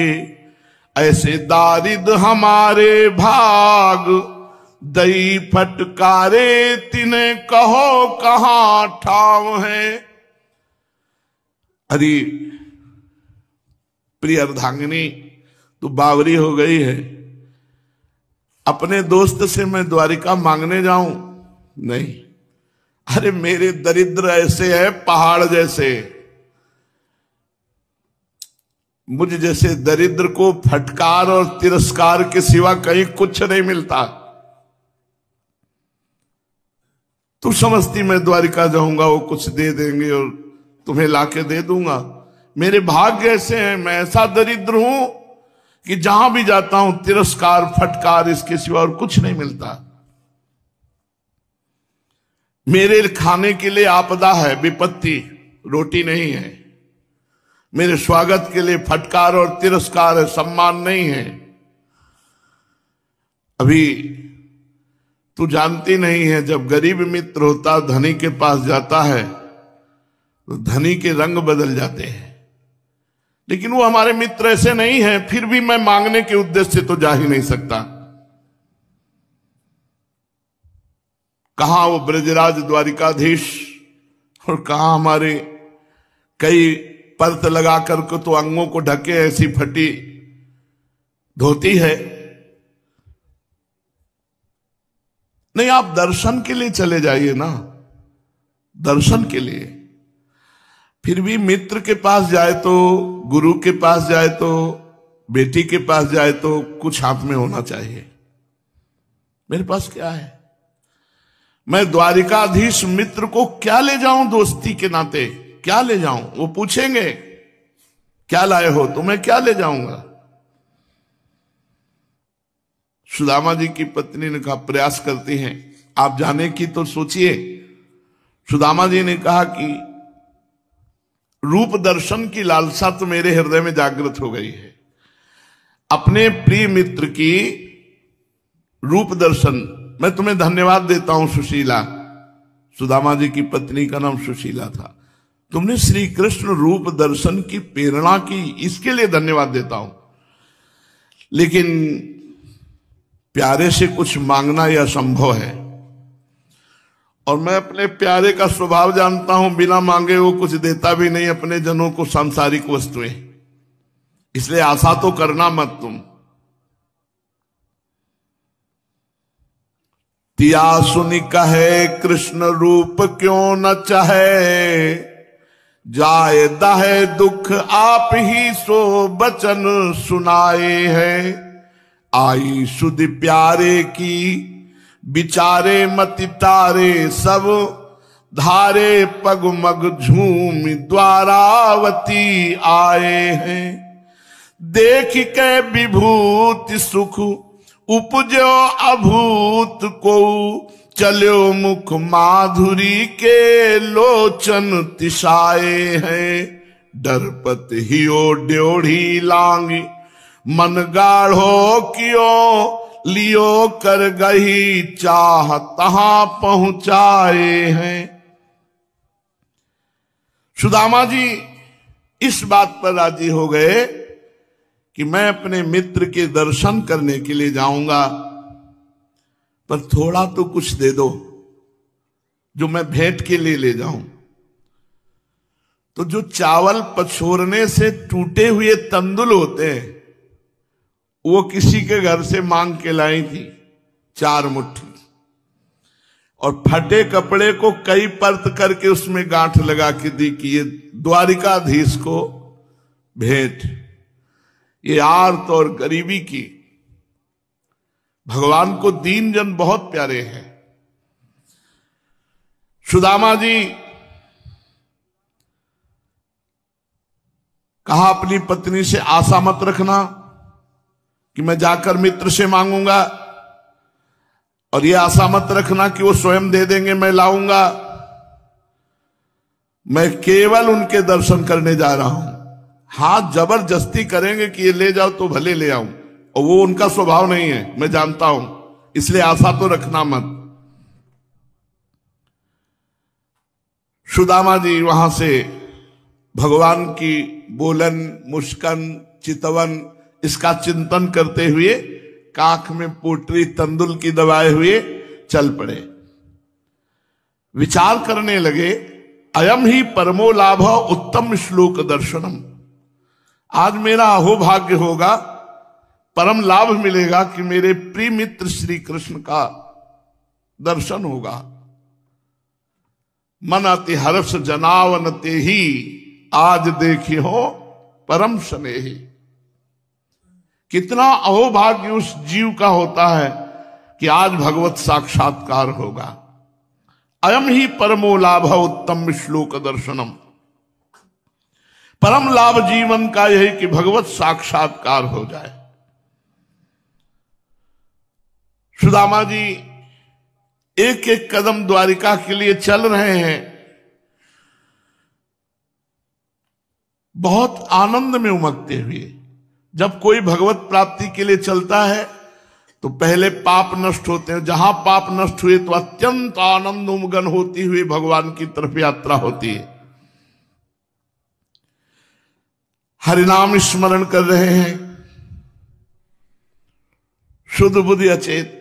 Speaker 1: ऐसे दारिद हमारे भाग, दई फटकारे तिन्हें कहो कहां ठाव है। अरे प्रिय अर्धांगिनी, तू बावरी हो गई है, अपने दोस्त से मैं द्वारिका मांगने जाऊं? नहीं। अरे मेरे दरिद्र ऐसे है पहाड़ जैसे, मुझ जैसे दरिद्र को फटकार और तिरस्कार के सिवा कहीं कुछ नहीं मिलता। तू समझती मैं द्वारिका जाऊंगा वो कुछ दे देंगे और तुम्हें लाके दे दूंगा? मेरे भाग्य ऐसे हैं, मैं ऐसा दरिद्र हूं कि जहां भी जाता हूं तिरस्कार फटकार, इसके सिवा और कुछ नहीं मिलता। मेरे खाने के लिए आपदा है, विपत्ति, रोटी नहीं है। मेरे स्वागत के लिए फटकार और तिरस्कार है, सम्मान नहीं है। अभी तू जानती नहीं है, जब गरीब मित्र होता धनी के पास जाता है तो धनी के रंग बदल जाते हैं, लेकिन वो हमारे मित्र ऐसे नहीं है। फिर भी मैं मांगने के उद्देश्य से तो जा ही नहीं सकता। कहां वो ब्रजराज द्वारिकाधीश और कहां हमारे कई परत लगा करके तो अंगों को ढके ऐसी फटी धोती है। नहीं, आप दर्शन के लिए चले जाइए ना, दर्शन के लिए। फिर भी मित्र के पास जाए तो, गुरु के पास जाए तो, बेटी के पास जाए तो कुछ हाथ में होना चाहिए। मेरे पास क्या है? मैं द्वारिकाधीश मित्र को क्या ले जाऊं? दोस्ती के नाते क्या ले जाऊं? वो पूछेंगे क्या लाए हो, तो मैं क्या ले जाऊंगा? सुदामा जी की पत्नी ने कहा, प्रयास करती हैं आप जाने की तो सोचिए। सुदामा जी ने कहा कि रूप दर्शन की लालसा तो मेरे हृदय में जागृत हो गई है। अपने प्रिय मित्र की रूप दर्शन, मैं तुम्हें धन्यवाद देता हूं सुशीला। सुदामा जी की पत्नी का नाम सुशीला था। तुमने श्री कृष्ण रूप दर्शन की प्रेरणा की, इसके लिए धन्यवाद देता हूं। लेकिन प्यारे से कुछ मांगना यह असंभव है, और मैं अपने प्यारे का स्वभाव जानता हूं, बिना मांगे वो कुछ देता भी नहीं अपने जनों को सांसारिक वस्तुएं। इसलिए आशा तो करना मत तुम। तिया सुनि कहे कृष्ण रूप क्यों न चाहे, जाए दाहे दुख आप ही सो बचन सुनाए है। आई सुध प्यारे की बिचारे मति तारे, सब धारे पग मग झूम द्वारावती आए हैं। देख के विभूति सुख उपजो अभूत को, चलो मुख माधुरी के लोचन तिसाए हैं। डरपत हियो ड्योढ़ी लांगी मन गाढ़ो कियो, लियो कर गही चाह तहां पहुंचाए हैं। सुदामा जी इस बात पर राजी हो गए कि मैं अपने मित्र के दर्शन करने के लिए जाऊंगा, पर थोड़ा तो कुछ दे दो जो मैं भेंट के लिए ले जाऊं। तो जो चावल पछोरने से टूटे हुए तंदुल होते हैं, वो किसी के घर से मांग के लाई थी 4 मुट्ठी, और फटे कपड़े को कई परत करके उसमें गांठ लगा के दी कि ये द्वारिकाधीश को भेंट। ये आर्त और गरीबी की, भगवान को दीन जन बहुत प्यारे हैं। सुदामा जी कहा अपनी पत्नी से आशा मत रखना कि मैं जाकर मित्र से मांगूंगा, और ये आशा मत रखना कि वो स्वयं दे देंगे, मैं लाऊंगा। मैं केवल उनके दर्शन करने जा रहा हूं। हाथ जबरदस्ती करेंगे कि ये ले जाओ तो भले ले आऊं, और वो उनका स्वभाव नहीं है, मैं जानता हूं। इसलिए आशा तो रखना मत। सुदामा जी वहां से भगवान की बोलन, मुस्कान, चितवन, इसका चिंतन करते हुए काख में पोटरी तंदुल की दबाए हुए चल पड़े। विचार करने लगे, अयम ही परमो लाभ उत्तम श्लोक दर्शनम। आज मेरा अहोभाग्य होगा, परम लाभ मिलेगा कि मेरे प्रिय मित्र श्री कृष्ण का दर्शन होगा। मन अति हर्ष जनावन ते ही, आज देखी हो परम स्नेही। कितना अहोभाग्य उस जीव का होता है कि आज भगवत साक्षात्कार होगा। अयम ही परमो लाभ उत्तम श्लोक दर्शनम। परम लाभ जीवन का यही कि भगवत साक्षात्कार हो जाए। सुदामा जी एक एक कदम द्वारिका के लिए चल रहे हैं, बहुत आनंद में उमगते हुए। जब कोई भगवत प्राप्ति के लिए चलता है तो पहले पाप नष्ट होते हैं, जहां पाप नष्ट हुए तो अत्यंत आनंद उमगन होती हुई भगवान की तरफ यात्रा होती है। हरिनाम स्मरण कर रहे हैं, शुद्ध बुद्धि अचेत,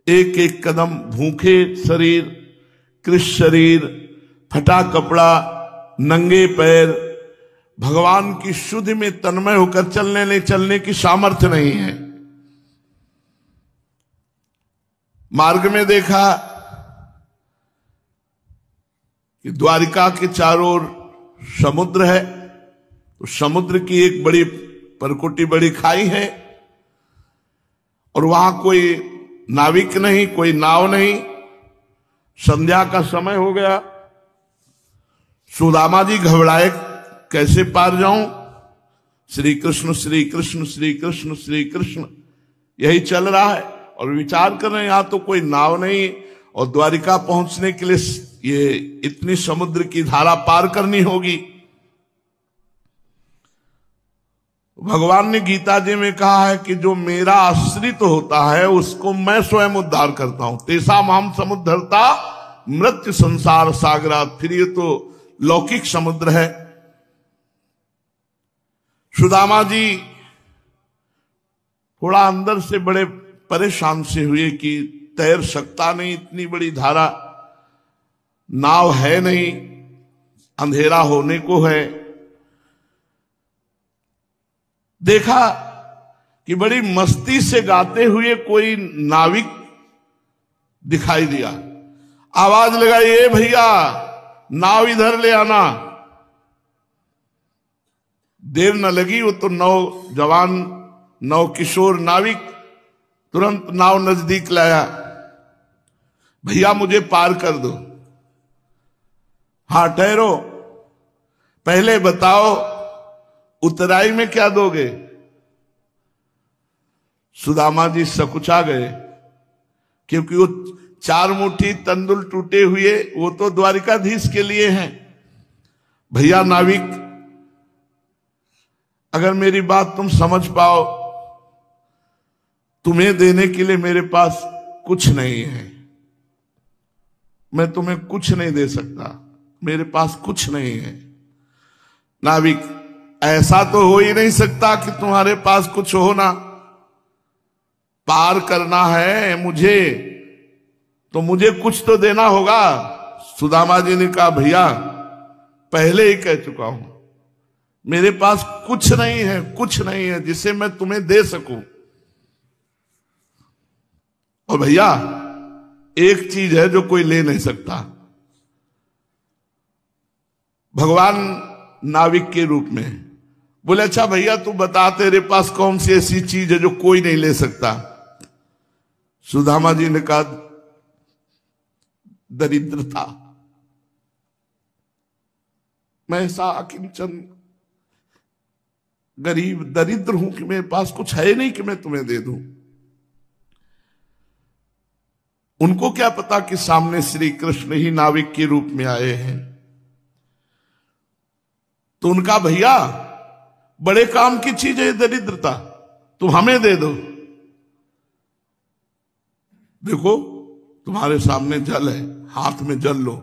Speaker 1: एक एक कदम भूखे शरीर, कृष्ण शरीर, फटा कपड़ा, नंगे पैर, भगवान की शुद्धि में तन्मय होकर चलने की सामर्थ्य नहीं है। मार्ग में देखा कि द्वारिका के चारों ओर समुद्र है, तो समुद्र की एक बड़ी परकोटी, बड़ी खाई है, और वहां कोई नाविक नहीं, कोई नाव नहीं। संध्या का समय हो गया। सुदामा जी घबराए, कैसे पार जाऊं? श्री कृष्ण श्री कृष्ण श्री कृष्ण श्री कृष्ण यही चल रहा है, और विचार कर रहे हैं यहां तो कोई नाव नहीं, और द्वारिका पहुंचने के लिए ये इतनी समुद्र की धारा पार करनी होगी। भगवान ने गीता जी में कहा है कि जो मेरा आश्रित होता है उसको मैं स्वयं उद्धार करता हूं। तेसा माम समुद्धरता मृत्यु संसार सागरात। फिर ये तो लौकिक समुद्र है। सुदामा जी थोड़ा अंदर से बड़े परेशान से हुए कि तैर सकता नहीं, इतनी बड़ी धारा, नाव है नहीं, अंधेरा होने को है। देखा कि बड़ी मस्ती से गाते हुए कोई नाविक दिखाई दिया। आवाज लगाई, ए भैया नाव इधर ले आना। देर न लगी, वो तो नौजवान नौ किशोर नाविक तुरंत नाव नजदीक लाया। भैया मुझे पार कर दो। हाँ ठहरो, पहले बताओ उतराई में क्या दोगे? सुदामा जी सकुचा गए, क्योंकि वो 4 मुट्ठी तंदुल टूटे हुए वो तो द्वारिकाधीश के लिए हैं। भैया नाविक, अगर मेरी बात तुम समझ पाओ, तुम्हें देने के लिए मेरे पास कुछ नहीं है। मैं तुम्हें कुछ नहीं दे सकता, मेरे पास कुछ नहीं है। नाविक, ऐसा तो हो ही नहीं सकता कि तुम्हारे पास कुछ हो ना। पार करना है मुझे, तो मुझे कुछ तो देना होगा। सुदामा जी ने कहा, भैया पहले ही कह चुका हूं, मेरे पास कुछ नहीं है, कुछ नहीं है जिसे मैं तुम्हें दे सकूं। और भैया एक चीज है जो कोई ले नहीं सकता। भगवान नाविक के रूप में बोले, अच्छा भैया तू बता, तेरे पास कौन सी ऐसी चीज है जो कोई नहीं ले सकता? सुदामा जी ने कहा, दरिद्रता। मैं ऐसा किंचन गरीब दरिद्र हूं कि मेरे पास कुछ है नहीं कि मैं तुम्हें दे दूं। उनको क्या पता कि सामने श्री कृष्ण ही नाविक के रूप में आए हैं। तो उनका, भैया बड़े काम की चीज है दरिद्रता, तुम हमें दे दो। देखो तुम्हारे सामने जल है, हाथ में जल लो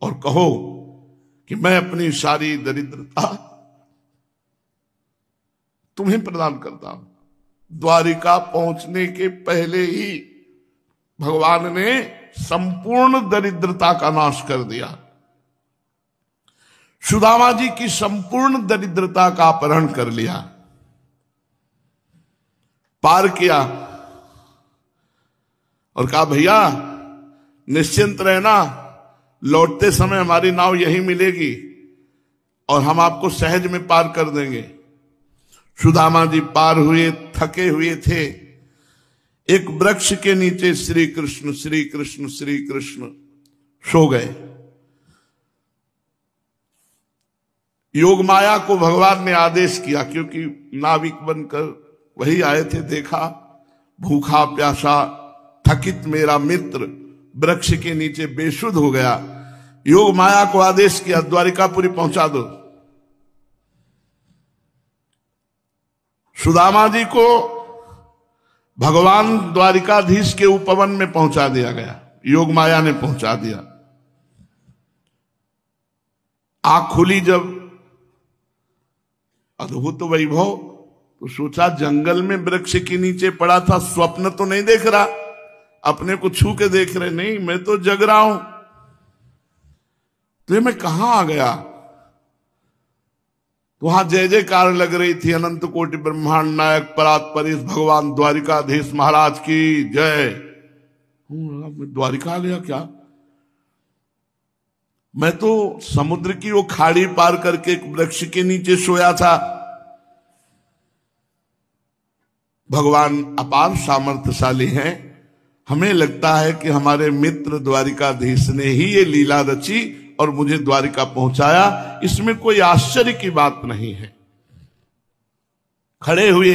Speaker 1: और कहो कि मैं अपनी सारी दरिद्रता तुम्हें प्रदान करता हूं। द्वारिका पहुंचने के पहले ही भगवान ने संपूर्ण दरिद्रता का नाश कर दिया। सुदामा जी की संपूर्ण दरिद्रता का अपहरण कर लिया, पार किया और कहा भैया निश्चिंत रहना, लौटते समय हमारी नाव यहीं मिलेगी और हम आपको सहज में पार कर देंगे। सुदामा जी पार हुए, थके हुए थे। एक वृक्ष के नीचे श्री कृष्ण श्री कृष्ण श्री कृष्ण सो गए। योग माया को भगवान ने आदेश किया, क्योंकि नाविक बनकर वही आए थे। देखा भूखा प्यासा थकित मेरा मित्र वृक्ष के नीचे बेसुध हो गया। योग माया को आदेश किया द्वारिकापुरी पहुंचा दो। सुदामा जी को भगवान द्वारिकाधीश के उपवन में पहुंचा दिया गया, योग माया ने पहुंचा दिया। आंख खुली जब अद्भुत वैभव, तो सोचा जंगल में वृक्ष के नीचे पड़ा था, स्वप्न तो नहीं देख रहा, अपने को छू के देख रहे, नहीं मैं तो जग रहा हूं, तो ये मैं कहां आ गया। तो वहां जय जयकार लग रही थी, अनंत कोटि ब्रह्मांड नायक परात परेश भगवान द्वारिकाधीश महाराज की जय। मैं द्वारिका आ गया क्या? मैं तो समुद्र की वो खाड़ी पार करके एक वृक्ष के नीचे सोया था। भगवान अपार सामर्थ्यशाली हैं। हमें लगता है कि हमारे मित्र द्वारिकाधीश ने ही ये लीला रची और मुझे द्वारिका पहुंचाया, इसमें कोई आश्चर्य की बात नहीं है। खड़े हुए,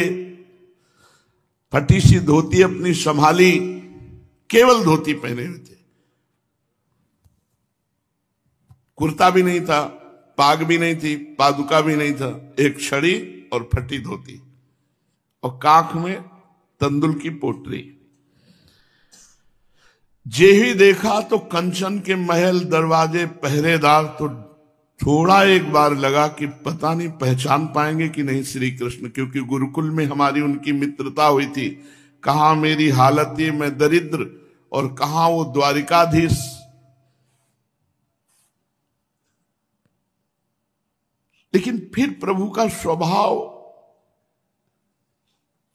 Speaker 1: फटी सी धोती अपनी संभाली, केवल धोती पहने हुए थे, कुर्ता भी नहीं था, पाग भी नहीं थी, पादुका भी नहीं था, एक छड़ी और फटी धोती और काख में तंदुल की पोटली। जे ही देखा तो कंचन के महल, दरवाजे, पहरेदार, तो थोड़ा एक बार लगा कि पता नहीं पहचान पाएंगे कि नहीं श्री कृष्ण, क्योंकि गुरुकुल में हमारी उनकी मित्रता हुई थी। कहां मेरी हालत ये मैं दरिद्र और कहां वो द्वारिकाधीश। लेकिन फिर प्रभु का स्वभाव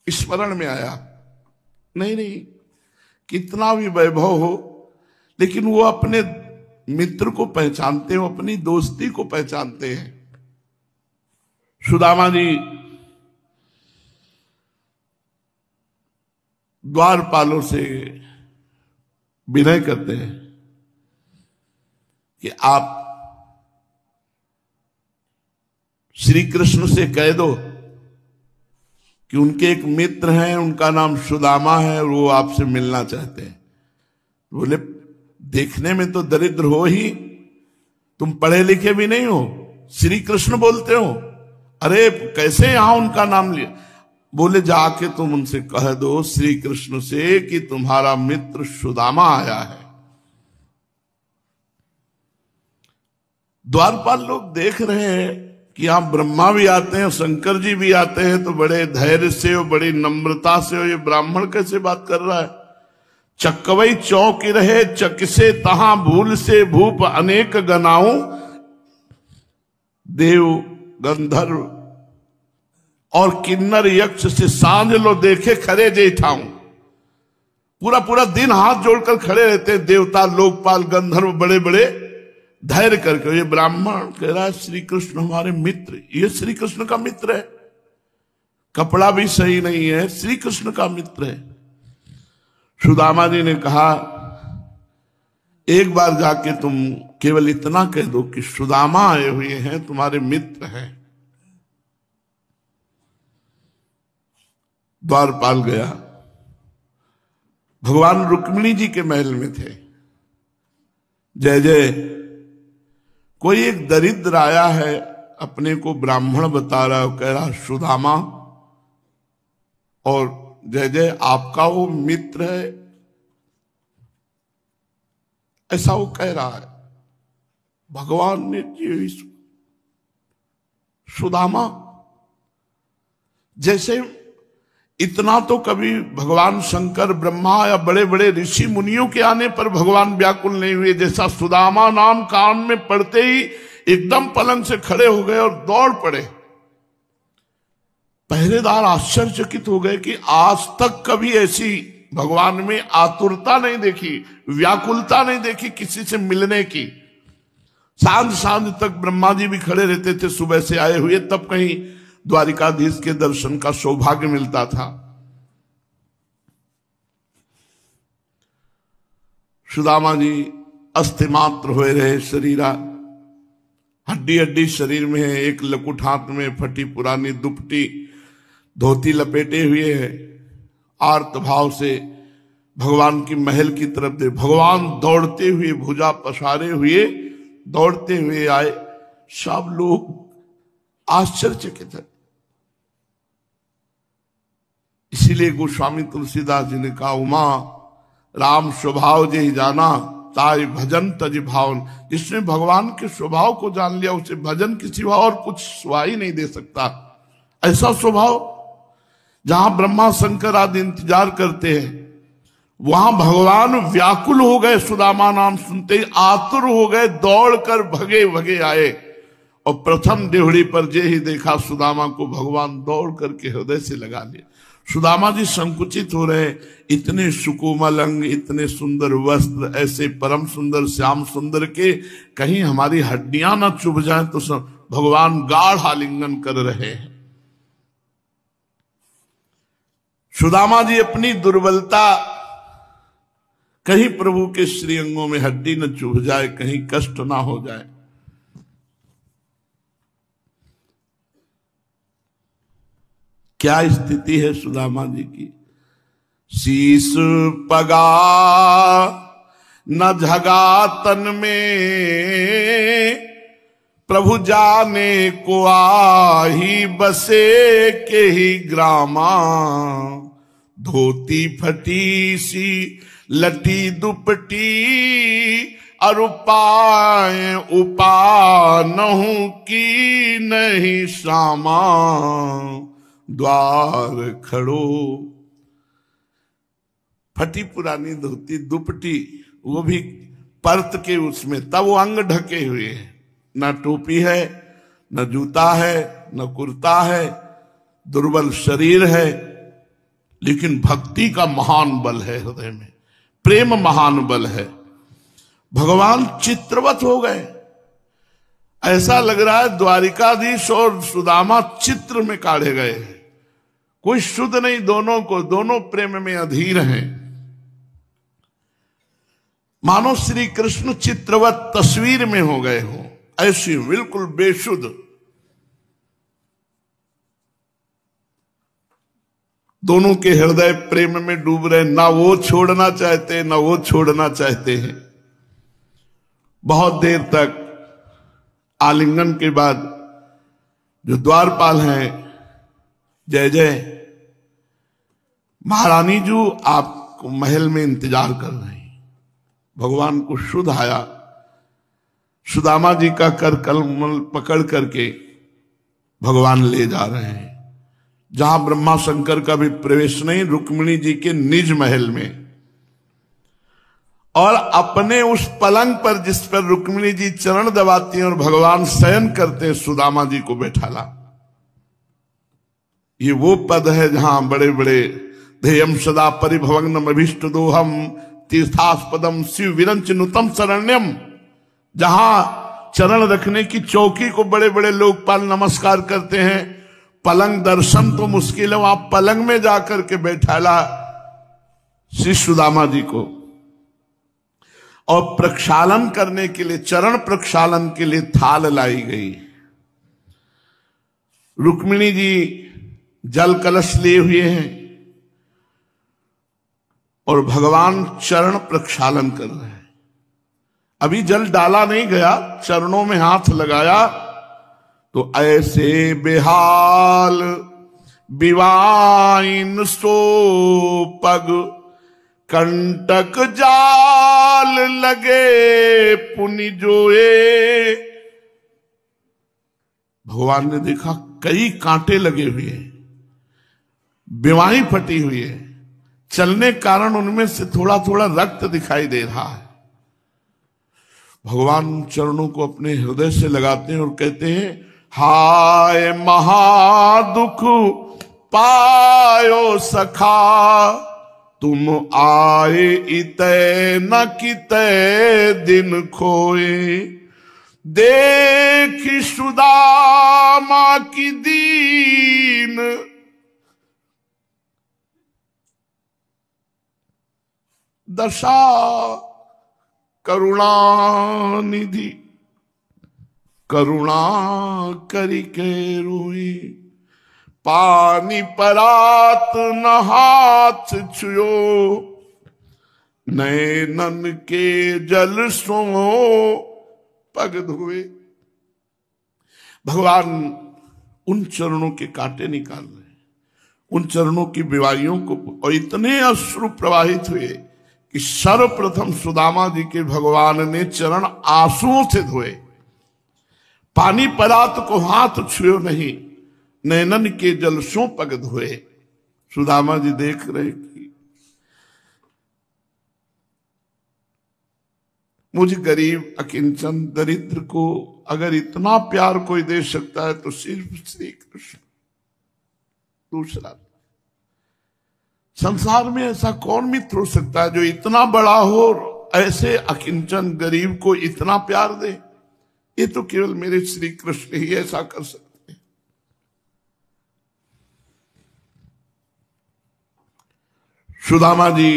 Speaker 1: स्मरण में आया, नहीं नहीं कितना भी वैभव हो, लेकिन वो अपने मित्र को पहचानते हो, अपनी दोस्ती को पहचानते हैं। सुदामा जी द्वारपालों से विनय करते हैं कि आप श्री कृष्ण से कह दो कि उनके एक मित्र हैं, उनका नाम सुदामा है और वो आपसे मिलना चाहते हैं। बोले देखने में तो दरिद्र हो ही, तुम पढ़े लिखे भी नहीं हो, श्री कृष्ण बोलते हो, अरे कैसे यहां उनका नाम लिया। बोले जाके तुम उनसे कह दो श्री कृष्ण से कि तुम्हारा मित्र सुदामा आया है। द्वारपाल लोग देख रहे हैं कि यहां ब्रह्मा भी आते हैं, शंकर जी भी आते हैं, तो बड़े धैर्य से और बड़ी नम्रता से ये ब्राह्मण कैसे बात कर रहा है। चकवई चौक रहे चक से तहां भूल से भूप अनेक गनाऊं, देव गंधर्व और किन्नर यक्ष से सांझ लो देखे खरे जेठाऊं। पूरा पूरा दिन हाथ जोड़कर खड़े रहते हैं देवता, लोकपाल, गंधर्व, बड़े बड़े धैर्य करके। ये ब्राह्मण कह रहा है श्री कृष्ण हमारे मित्र, ये श्री कृष्ण का मित्र है, कपड़ा भी सही नहीं है, श्री कृष्ण का मित्र है। सुदामा जी ने कहा एक बार जाके तुम केवल इतना कह दो कि सुदामा आए हुए हैं, तुम्हारे मित्र हैं। द्वारपाल गया, भगवान रुक्मिणी जी के महल में थे। जय जय, कोई एक दरिद्र आया है, अपने को ब्राह्मण बता रहा है, कह रहा सुदामा, और जय जय आपका वो मित्र है, ऐसा वो कह रहा है। भगवान ने ये सुदामा जैसे इतना तो कभी भगवान शंकर ब्रह्मा या बड़े बड़े ऋषि मुनियों के आने पर भगवान व्याकुल नहीं हुए, जैसा सुदामा नाम कान में पड़ते ही एकदम पलंग से खड़े हो गए और दौड़ पड़े। पहरेदार आश्चर्यचकित हो गए कि आज तक कभी ऐसी भगवान में आतुरता नहीं देखी, व्याकुलता नहीं देखी किसी से मिलने की। सांझ सांझ तक ब्रह्मा जी भी खड़े रहते थे सुबह से आए हुए, तब कहीं द्वारिकाधीश के दर्शन का सौभाग्य मिलता था। सुदामा जी अस्थिमात्र हुए रहे, शरीरा हड्डी हड्डी शरीर में है, एक लकुट हाथ में, फटी पुरानी दुपटी धोती लपेटे हुए है, आर्त भाव से भगवान की महल की तरफ दे। भगवान दौड़ते हुए भुजा पसारे हुए दौड़ते हुए आए। सब लोग आश्चर्यचकित है। इसीलिए गोस्वामी तुलसीदास जी ने कहा, उमा राम स्वभाव जे ही जाना ताई भजन तज भावन। जिसने भगवान के स्वभाव को जान लिया उसे भजन के सिवा और कुछ सुहाई नहीं दे सकता। ऐसा स्वभाव जहां ब्रह्मा शंकर आदि इंतजार करते हैं, वहां भगवान व्याकुल हो गए। सुदामा नाम सुनते ही आतुर हो गए, दौड़कर भगे भगे आए और प्रथम देवड़ी पर जे ही देखा सुदामा को, भगवान दौड़ करके हृदय से लगा लिया। सुदामा जी संकुचित हो रहे, इतने सुकोमल अंग, इतने सुंदर वस्त्र, ऐसे परम सुंदर श्याम सुंदर के कहीं हमारी हड्डियां ना चुभ जाएं तो भगवान गाढ़ आलिंगन कर रहे हैं। सुदामा जी अपनी दुर्बलता, कहीं प्रभु के श्रीअंगों में हड्डी न चुभ जाए, कहीं कष्ट ना हो जाए। क्या स्थिति है सुदामा जी की। शीस पगा न झगा तन में, प्रभु जाने को आही बसे के ही ग्रामा। धोती फटी सी लटी दुपटी, और उपाय नहु की नहीं सामा। द्वार खड़ो, फटी पुरानी धोती दुपटी, वो भी परत के उसमें, तब वो अंग ढके हुए हैं, न टोपी है, न जूता है, न कुर्ता है, दुर्बल शरीर है, लेकिन भक्ति का महान बल है हृदय में, प्रेम महान बल है। भगवान चित्रवत हो गए। ऐसा लग रहा है द्वारिकाधीश और सुदामा चित्र में काढ़े गए हैं। कोई शुद्ध नहीं दोनों को, दोनों प्रेम में अधीर हैं। मानो श्री कृष्ण चित्रवत तस्वीर में हो गए हो, ऐसी बिल्कुल बेशुद्ध। दोनों के हृदय प्रेम में डूब रहे, ना वो छोड़ना चाहते ना वो छोड़ना चाहते हैं। बहुत देर तक आलिंगन के बाद जो द्वारपाल हैं, जय जय महारानी जी आपको महल में इंतजार कर रहे हैं। भगवान को शुद्ध आया, सुदामा जी का कर कमल पकड़ करके भगवान ले जा रहे हैं, जहां ब्रह्मा शंकर का भी प्रवेश नहीं, रुक्मिणी जी के निज महल में। और अपने उस पलंग पर जिस पर रुक्मिणी जी चरण दबाती हैं और भगवान शयन करते हैं, सुदामा जी को बैठाला। ये वो पद है जहां बड़े बड़े ध्येयम सदा परिभवग्नम अभीष्ट दोहम तीर्थास्पदम शिव विरंच नुतम शरण्यम, जहां चरण रखने की चौकी को बड़े बड़े लोकपाल नमस्कार करते हैं। पलंग दर्शन तो मुश्किल है, वहां पलंग में जाकर के बैठाला श्री सुदामा जी को। और प्रक्षालन करने के लिए, चरण प्रक्षालन के लिए थाल लाई गई। रुक्मिणी जी जल कलश लिए हुए हैं और भगवान चरण प्रक्षालन कर रहे हैं। अभी जल डाला नहीं गया, चरणों में हाथ लगाया तो ऐसे बेहाल बिवाइन सो पग, कंटक जाल लगे पुनि जोए भगवान ने देखा कई कांटे लगे हुए हैं, बिवाही फटी हुई है, चलने के कारण उनमें से थोड़ा थोड़ा रक्त दिखाई दे रहा है। भगवान चरणों को अपने हृदय से लगाते हैं और कहते हैं, हाय महादुख पायो सखा, तुम आए इतै न कितै दिन खोए, देख सुदामा की दीन दशा, करुणा निधि करुणा करी के रोई, पानी परात न हाथ छुयो, नैनन के जल सो पग धोए। भगवान उन चरणों के कांटे निकाल रहे, उन चरणों की बीमारियों को, और इतने अश्रु प्रवाहित हुए कि सर्वप्रथम सुदामा जी के भगवान ने चरण आंसुओं से धोए, पानी परात को हाथ छुए नहीं, नैनन के जल सो पग धोए। सुदामा जी देख रहे कि मुझ गरीब अकिंचन दरिद्र को अगर इतना प्यार कोई दे सकता है तो सिर्फ श्री कृष्ण, दूसरा संसार में ऐसा कौन मित्र हो सकता है जो इतना बड़ा हो और ऐसे अकिंचन गरीब को इतना प्यार दे। ये तो केवल मेरे श्री कृष्ण ही ऐसा कर सकते हैं। सुदामा जी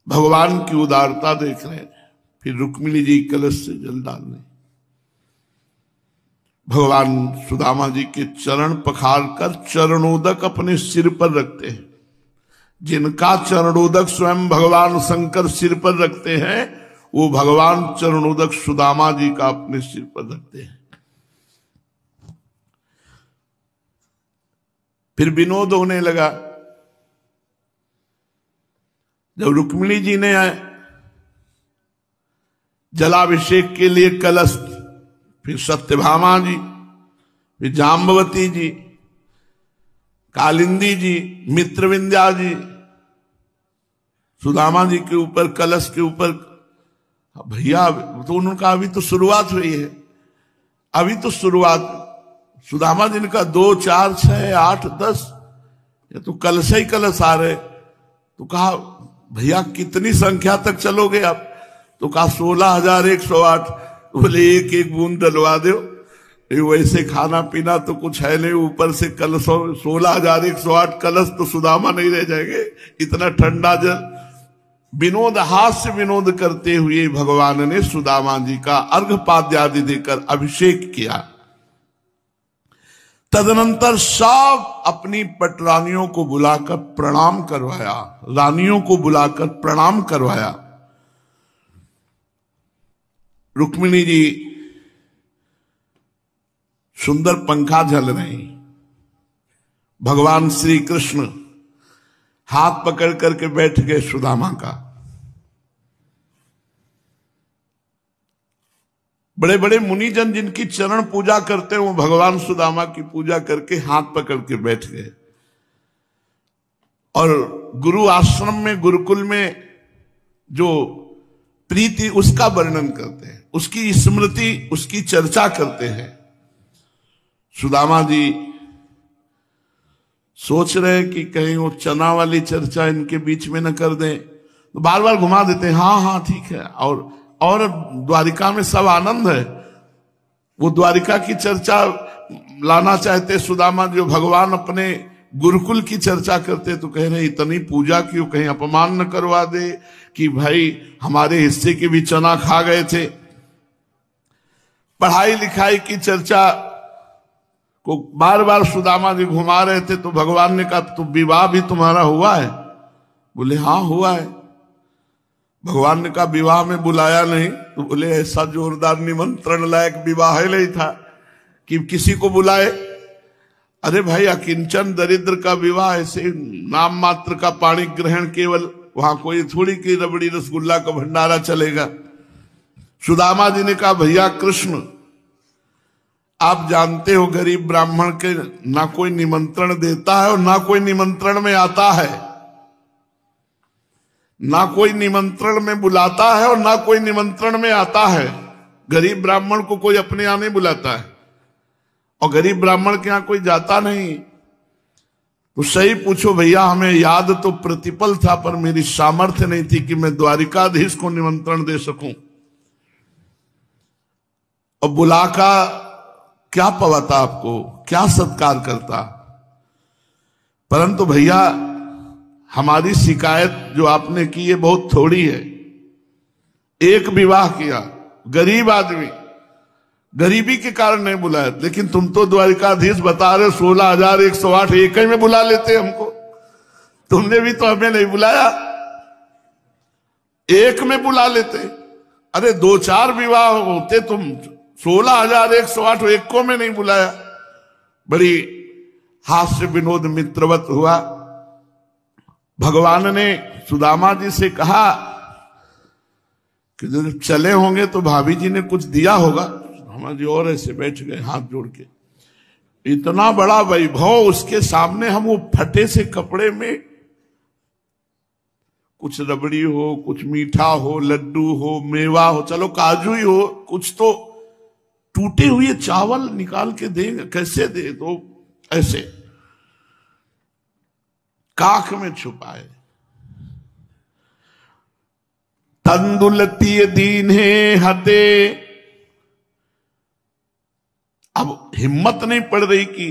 Speaker 1: भगवान की उदारता देख रहे हैं, फिर रुक्मिणी जी कलश से जल डालने, भगवान सुदामा जी के चरण पखार कर चरणोदक अपने सिर पर रखते हैं। जिनका चरणोदक स्वयं भगवान शंकर सिर पर रखते हैं, वो भगवान चरणोदक सुदामा जी का अपने सिर पर रखते हैं। फिर विनोद होने लगा। जब रुक्मिणी जी ने जलाभिषेक के लिए कलश, फिर सत्यभामा जी, फिर जाम्बवती जी, कालिंदी जी, मित्रविंध्या जी, सुदामा जी के ऊपर कलश के ऊपर, भैया तो उनका अभी तो शुरुआत हुई है, अभी तो शुरुआत। सुदामा जी ने कहा 2 4 6 8 10, ये तो कलश ही कलश आ रहे। तो कहा भैया कितनी संख्या तक चलोगे आप? तो कहा 16,108। बोले एक एक बूंद डलवा दो, वैसे खाना पीना तो कुछ है नहीं, ऊपर से कलश 16,108 कलश तो सुदामा नहीं रह जाएंगे, इतना ठंडा जल। विनोद, हास्य विनोद करते हुए भगवान ने सुदामा जी का अर्घपाद्य आदि देकर अभिषेक किया। तदनंतर सब अपनी पटरानियों को बुलाकर प्रणाम करवाया, रानियों को बुलाकर प्रणाम करवाया। रुक्मिणी जी सुंदर पंखा झल रही, भगवान श्री कृष्ण हाथ पकड़ करके बैठ गए सुदामा का। बड़े बड़े मुनिजन जिनकी चरण पूजा करते हैं, वो भगवान सुदामा की पूजा करके हाथ पकड़ के बैठ गए। और गुरु आश्रम में, गुरुकुल में जो प्रीति, उसका वर्णन करते हैं, उसकी स्मृति, उसकी चर्चा करते हैं। सुदामा जी सोच रहे कि कहीं वो चना वाली चर्चा इनके बीच में न कर दें, तो बार बार घुमा देते हैं, हाँ हाँ ठीक है। और द्वारिका में सब आनंद है, वो द्वारिका की चर्चा लाना चाहते सुदामा, जो भगवान अपने गुरुकुल की चर्चा करते। तो कह रहे इतनी पूजा क्यों, कहीं अपमान न करवा दे कि भाई हमारे हिस्से के भी चना खा गए थे। पढ़ाई लिखाई की चर्चा को बार बार सुदामा जी घुमा रहे थे। तो भगवान ने कहा तो विवाह भी तुम्हारा हुआ है? बोले हाँ हुआ है। भगवान ने कहा विवाह में बुलाया नहीं? तो बोले ऐसा जोरदार निमंत्रण लायक विवाह ही नहीं था कि किसी को बुलाए। अरे भाई अकिंचन दरिद्र का विवाह ऐसे नाम मात्र का पाणी ग्रहण, केवल वहां कोई थोड़ी की रबड़ी रसगुल्ला का भंडारा चलेगा। सुदामा जी ने कहा भैया कृष्ण, आप जानते हो गरीब ब्राह्मण के ना कोई निमंत्रण देता है और ना कोई निमंत्रण में आता है, ना कोई निमंत्रण में बुलाता है और ना कोई निमंत्रण में आता है। गरीब ब्राह्मण को कोई अपने यहां नहीं बुलाता है और गरीब ब्राह्मण के यहां कोई जाता नहीं। तो सही पूछो भैया, हमें याद तो प्रतिपल था पर मेरी सामर्थ्य नहीं थी कि मैं द्वारिकाधीश को निमंत्रण दे सकूं और बुला का क्या पवाता, आपको क्या सत्कार करता। परंतु भैया हमारी शिकायत जो आपने की ये बहुत थोड़ी है। एक विवाह किया, गरीब आदमी, गरीबी के कारण नहीं बुलाया, लेकिन तुम तो द्वारिकाधीश बता रहे 16,108 एक ही में बुला लेते हमको। तुमने भी तो हमें नहीं बुलाया, एक में बुला लेते। अरे 2-4 विवाह होते, तुम 16,108 एक को में नहीं बुलाया। बड़ी हास्य विनोद मित्रवत हुआ। भगवान ने सुदामा जी से कहा कि जब चले होंगे तो भाभी जी ने कुछ दिया होगा। सुदामा जी और ऐसे बैठ गए हाथ जोड़ के। इतना बड़ा वैभव उसके सामने हम वो फटे से कपड़े में, कुछ रबड़ी हो, कुछ मीठा हो, लड्डू हो, मेवा हो, चलो काजू ही हो, कुछ तो टूटे हुए चावल निकाल के देंगे, कैसे दे? तो ऐसे काख में छुपाए। तंदुलती दीन्हे हते। अब हिम्मत नहीं पड़ रही कि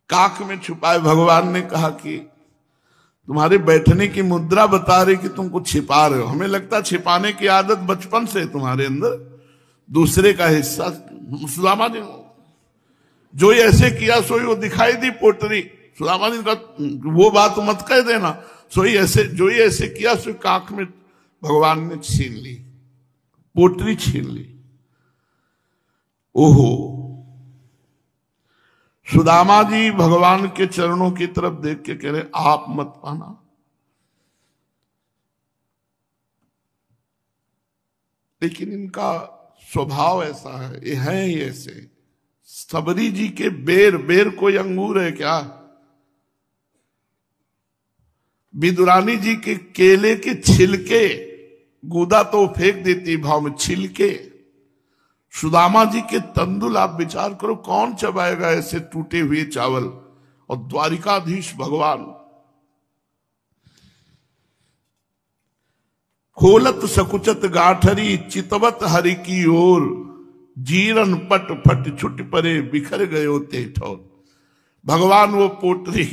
Speaker 1: काख में छुपाए। भगवान ने कहा कि तुम्हारे बैठने की मुद्रा बता रही कि तुम कुछ छिपा रहे हो। हमें लगता छिपाने की आदत बचपन से तुम्हारे अंदर, दूसरे का हिस्सा। सुदामा जी जो ये ऐसे किया सोई वो दिखाई दी पोटरी। सुदामा जी का वो बात मत कह देना, सोई ऐसे, जो ये ऐसे किया सोई काख में भगवान ने छीन ली, पोटरी छीन ली। ओहो, सुदामा जी भगवान के चरणों की तरफ देख के कह रहे आप मत पाना। लेकिन इनका स्वभाव ऐसा है, ये है ही ऐसे। सबरी जी के बेर, बेर कोई अंगूर है क्या? विदुरानी जी के केले के छिलके, गूदा तो फेंक देती भाव में, छिलके। सुदामा जी के तंदुल, आप विचार करो कौन चबाएगा ऐसे टूटे हुए चावल। और द्वारिकाधीश भगवान खोलत सकुचत गाठरी चितवत हरि की ओर, जीरन पट फट छुट परे बिखर गयो ते ठोर। भगवान वो पोटरी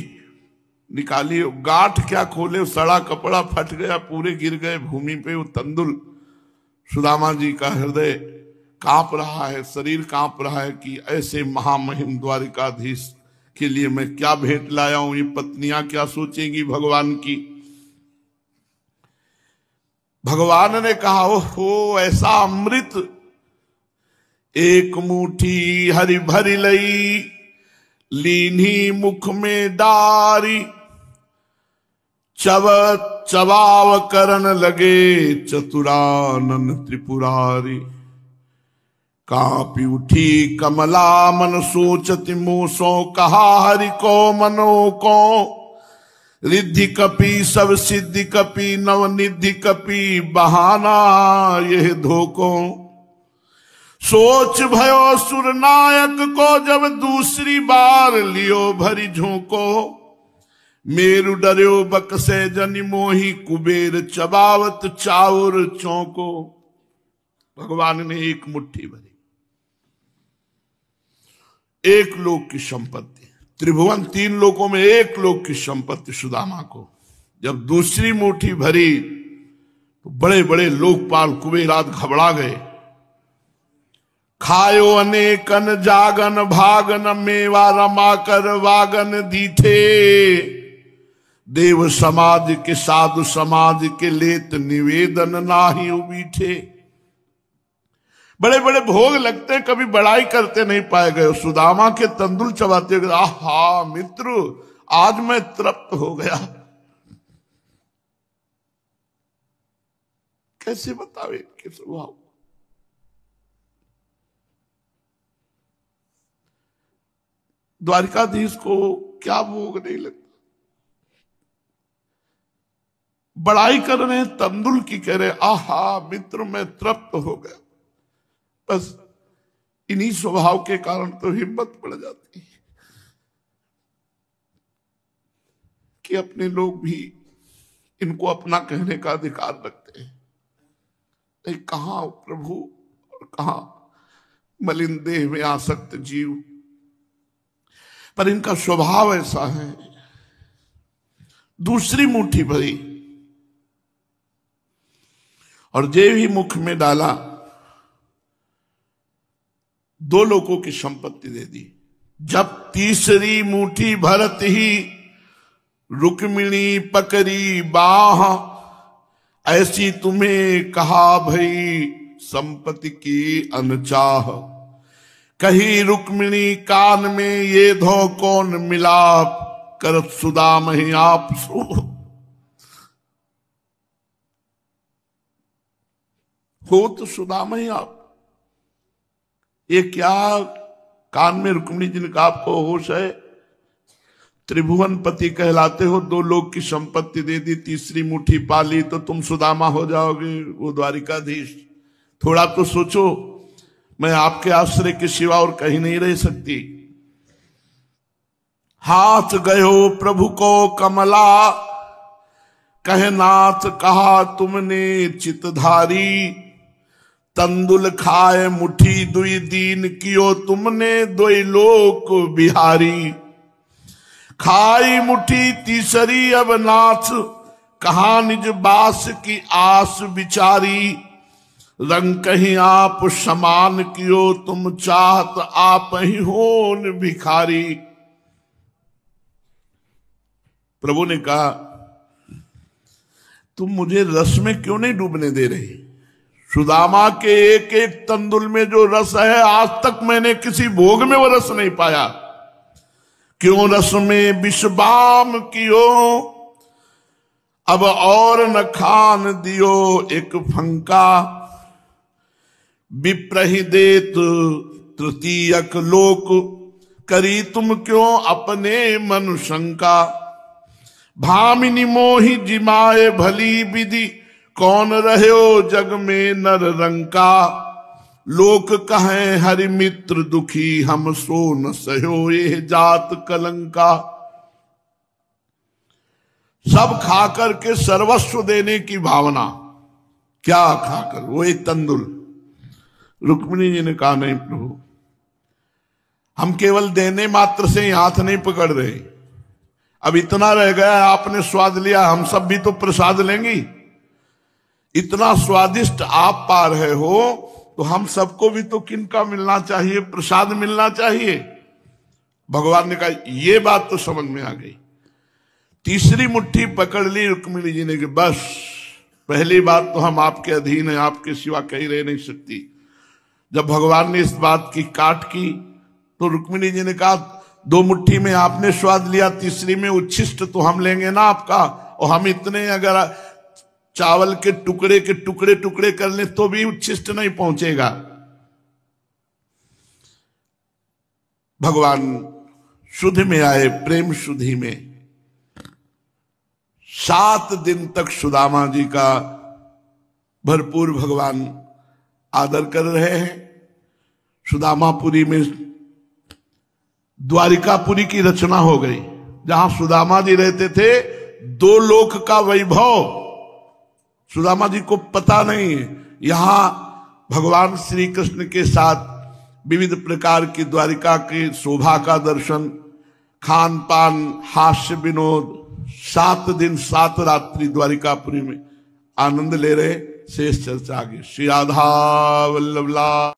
Speaker 1: निकाली, गांठ क्या खोले, सड़ा कपड़ा फट गया, पूरे गिर गए भूमि पे वो तंदुल। सुदामा जी का हृदय कांप रहा है, शरीर कांप रहा है कि ऐसे महामहिम द्वारिकाधीश के लिए मैं क्या भेंट लाया हूं, ये पत्नियां क्या सोचेंगी भगवान की। भगवान ने कहा ओहो ऐसा अमृत, एक मुट्ठी हरि भरी लई, लीनी मुख में डारी, चबाव करन लगे चतुरानन त्रिपुरारी। कापी उठी कमला मन सोचति मूसो, कहा हरि को मनो को, रिद्धि कपि सब सिद्धि कपि, नव निधि कपि बहाना यह धोको। सोच भयो सुर नायक को, जब दूसरी बार लियो भरी झोंको, मेरु डर्यो बकसे जनि मोही, कुबेर चबावत चाउर चौको। भगवान ने एक मुट्ठी भरी, एक लोक की संपत्ति, त्रिभुवन 3 लोकों में एक लोक की संपत्ति सुदामा को। जब दूसरी मुट्ठी भरी तो बड़े बड़े लोकपाल कुबेरात घबरा गए। खायो अनेकन जागन भागन, मेवा रमा कर वागन दीठे, देव समाज के साधु समाज के लेत निवेदन नाही उबीठे। बड़े बड़े भोग लगते, कभी बड़ाई करते नहीं पाए गए। सुदामा के तंदुल चबाते गए, आहा मित्र आज मैं तृप्त हो गया। कैसे बतावे इनके स्वभाव। द्वारिकाधीश को क्या भोग नहीं लगता। बड़ाई कर रहे हैं तंदुल की, कह रहे आहा मित्र मैं तृप्त हो गया। बस इन्हीं स्वभाव के कारण तो हिम्मत पड़ जाती है कि अपने लोग भी इनको अपना कहने का अधिकार रखते हैं। नहीं, कहां प्रभु और कहां मलिन देह में आसक्त जीव, पर इनका स्वभाव ऐसा है। दूसरी मुट्ठी भरी और जे भी मुख में डाला, 2 लोगों की संपत्ति दे दी। जब तीसरी मुट्ठी भरत ही रुक्मिणी पकड़ी बाह, ऐसी तुम्हें कहा भई संपत्ति की अनचाह। कही रुक्मिणी कान में ये धो कौन मिलाप, करत सुदाम ही आप सो। हो तो सुदाम ही आप, ये क्या कान में रुक्मिणी जी ने कहा आपको होश है? त्रिभुवन पति कहलाते हो, 2 लोग की संपत्ति दे दी, तीसरी मुट्ठी पाली तो तुम सुदामा हो जाओगे, वो द्वारिकाधीश। थोड़ा तो सोचो, मैं आपके आश्रय के सिवा और कहीं नहीं रह सकती। हाथ गयो प्रभु को कमला, कहे नाथ कहा तुमने चितधारी। तंदुल खाए मुट्ठी दुई दीन कियो तुमने, दोई लोक बिहारी। खाई मुट्ठी तीसरी अब नाथ, कहा निज बास की आस बिचारी। रंग कहीं आप समान कियो तुम, चाहत आप ही होन भिखारी। प्रभु ने कहा तुम मुझे रस में क्यों नहीं डूबने दे रही? सुदामा के एक एक तंदुल में जो रस है, आज तक मैंने किसी भोग में वो रस नहीं पाया। क्यों रस में विषबाम कियो, अब और न खान दियो एक फंका। विप्रहि देत तृतीयक लोक, करी तुम क्यों अपने मन शंका। भामिनी मोहि जिमाए भली विधि, कौन रहो जग में नर रंका। लोक कहें हरि मित्र दुखी, हम सो न सहो ये जात कलंका। सब खाकर के सर्वस्व देने की भावना, क्या खाकर? वो एक तंदुल। रुक्मिणी जी ने कहा नहीं प्रभु, हम केवल देने मात्र से ही हाथ नहीं पकड़ रहे, अब इतना रह गया, आपने स्वाद लिया, हम सब भी तो प्रसाद लेंगे। इतना स्वादिष्ट आप पा रहे हो तो हम सबको भी तो किनका मिलना चाहिए? प्रसाद मिलना चाहिए। भगवान ने कहा ये बात तो समझ में आ गई। तीसरी मुट्ठी पकड़ ली रुक्मिणी जी ने कि बस पहली बात तो हम आपके अधीन हैं, आपके सिवा कहीं रह नहीं सकती। जब भगवान ने इस बात की काट की तो रुक्मिणी जी ने कहा 2 मुट्ठी में आपने स्वाद लिया, तीसरी में उच्छिष्ट तो हम लेंगे ना आपका। और हम इतने अगर चावल के टुकड़े टुकड़े कर ले तो भी उच्छिष्ट नहीं पहुंचेगा। भगवान शुद्ध में आए, प्रेम शुद्धि में। 7 दिन तक सुदामा जी का भरपूर भगवान आदर कर रहे हैं। सुदामापुरी में द्वारिकापुरी की रचना हो गई, जहां सुदामा जी रहते थे। 2 लोक का वैभव सुदामा जी को पता नहीं। यहां भगवान श्री कृष्ण के साथ विविध प्रकार की द्वारिका की शोभा का दर्शन, खान पान, हास्य विनोद, 7 दिन 7 रात्रि द्वारिकापुरी में आनंद ले रहे। शेष चर्चा आगे। श्री राधा वल्लभ।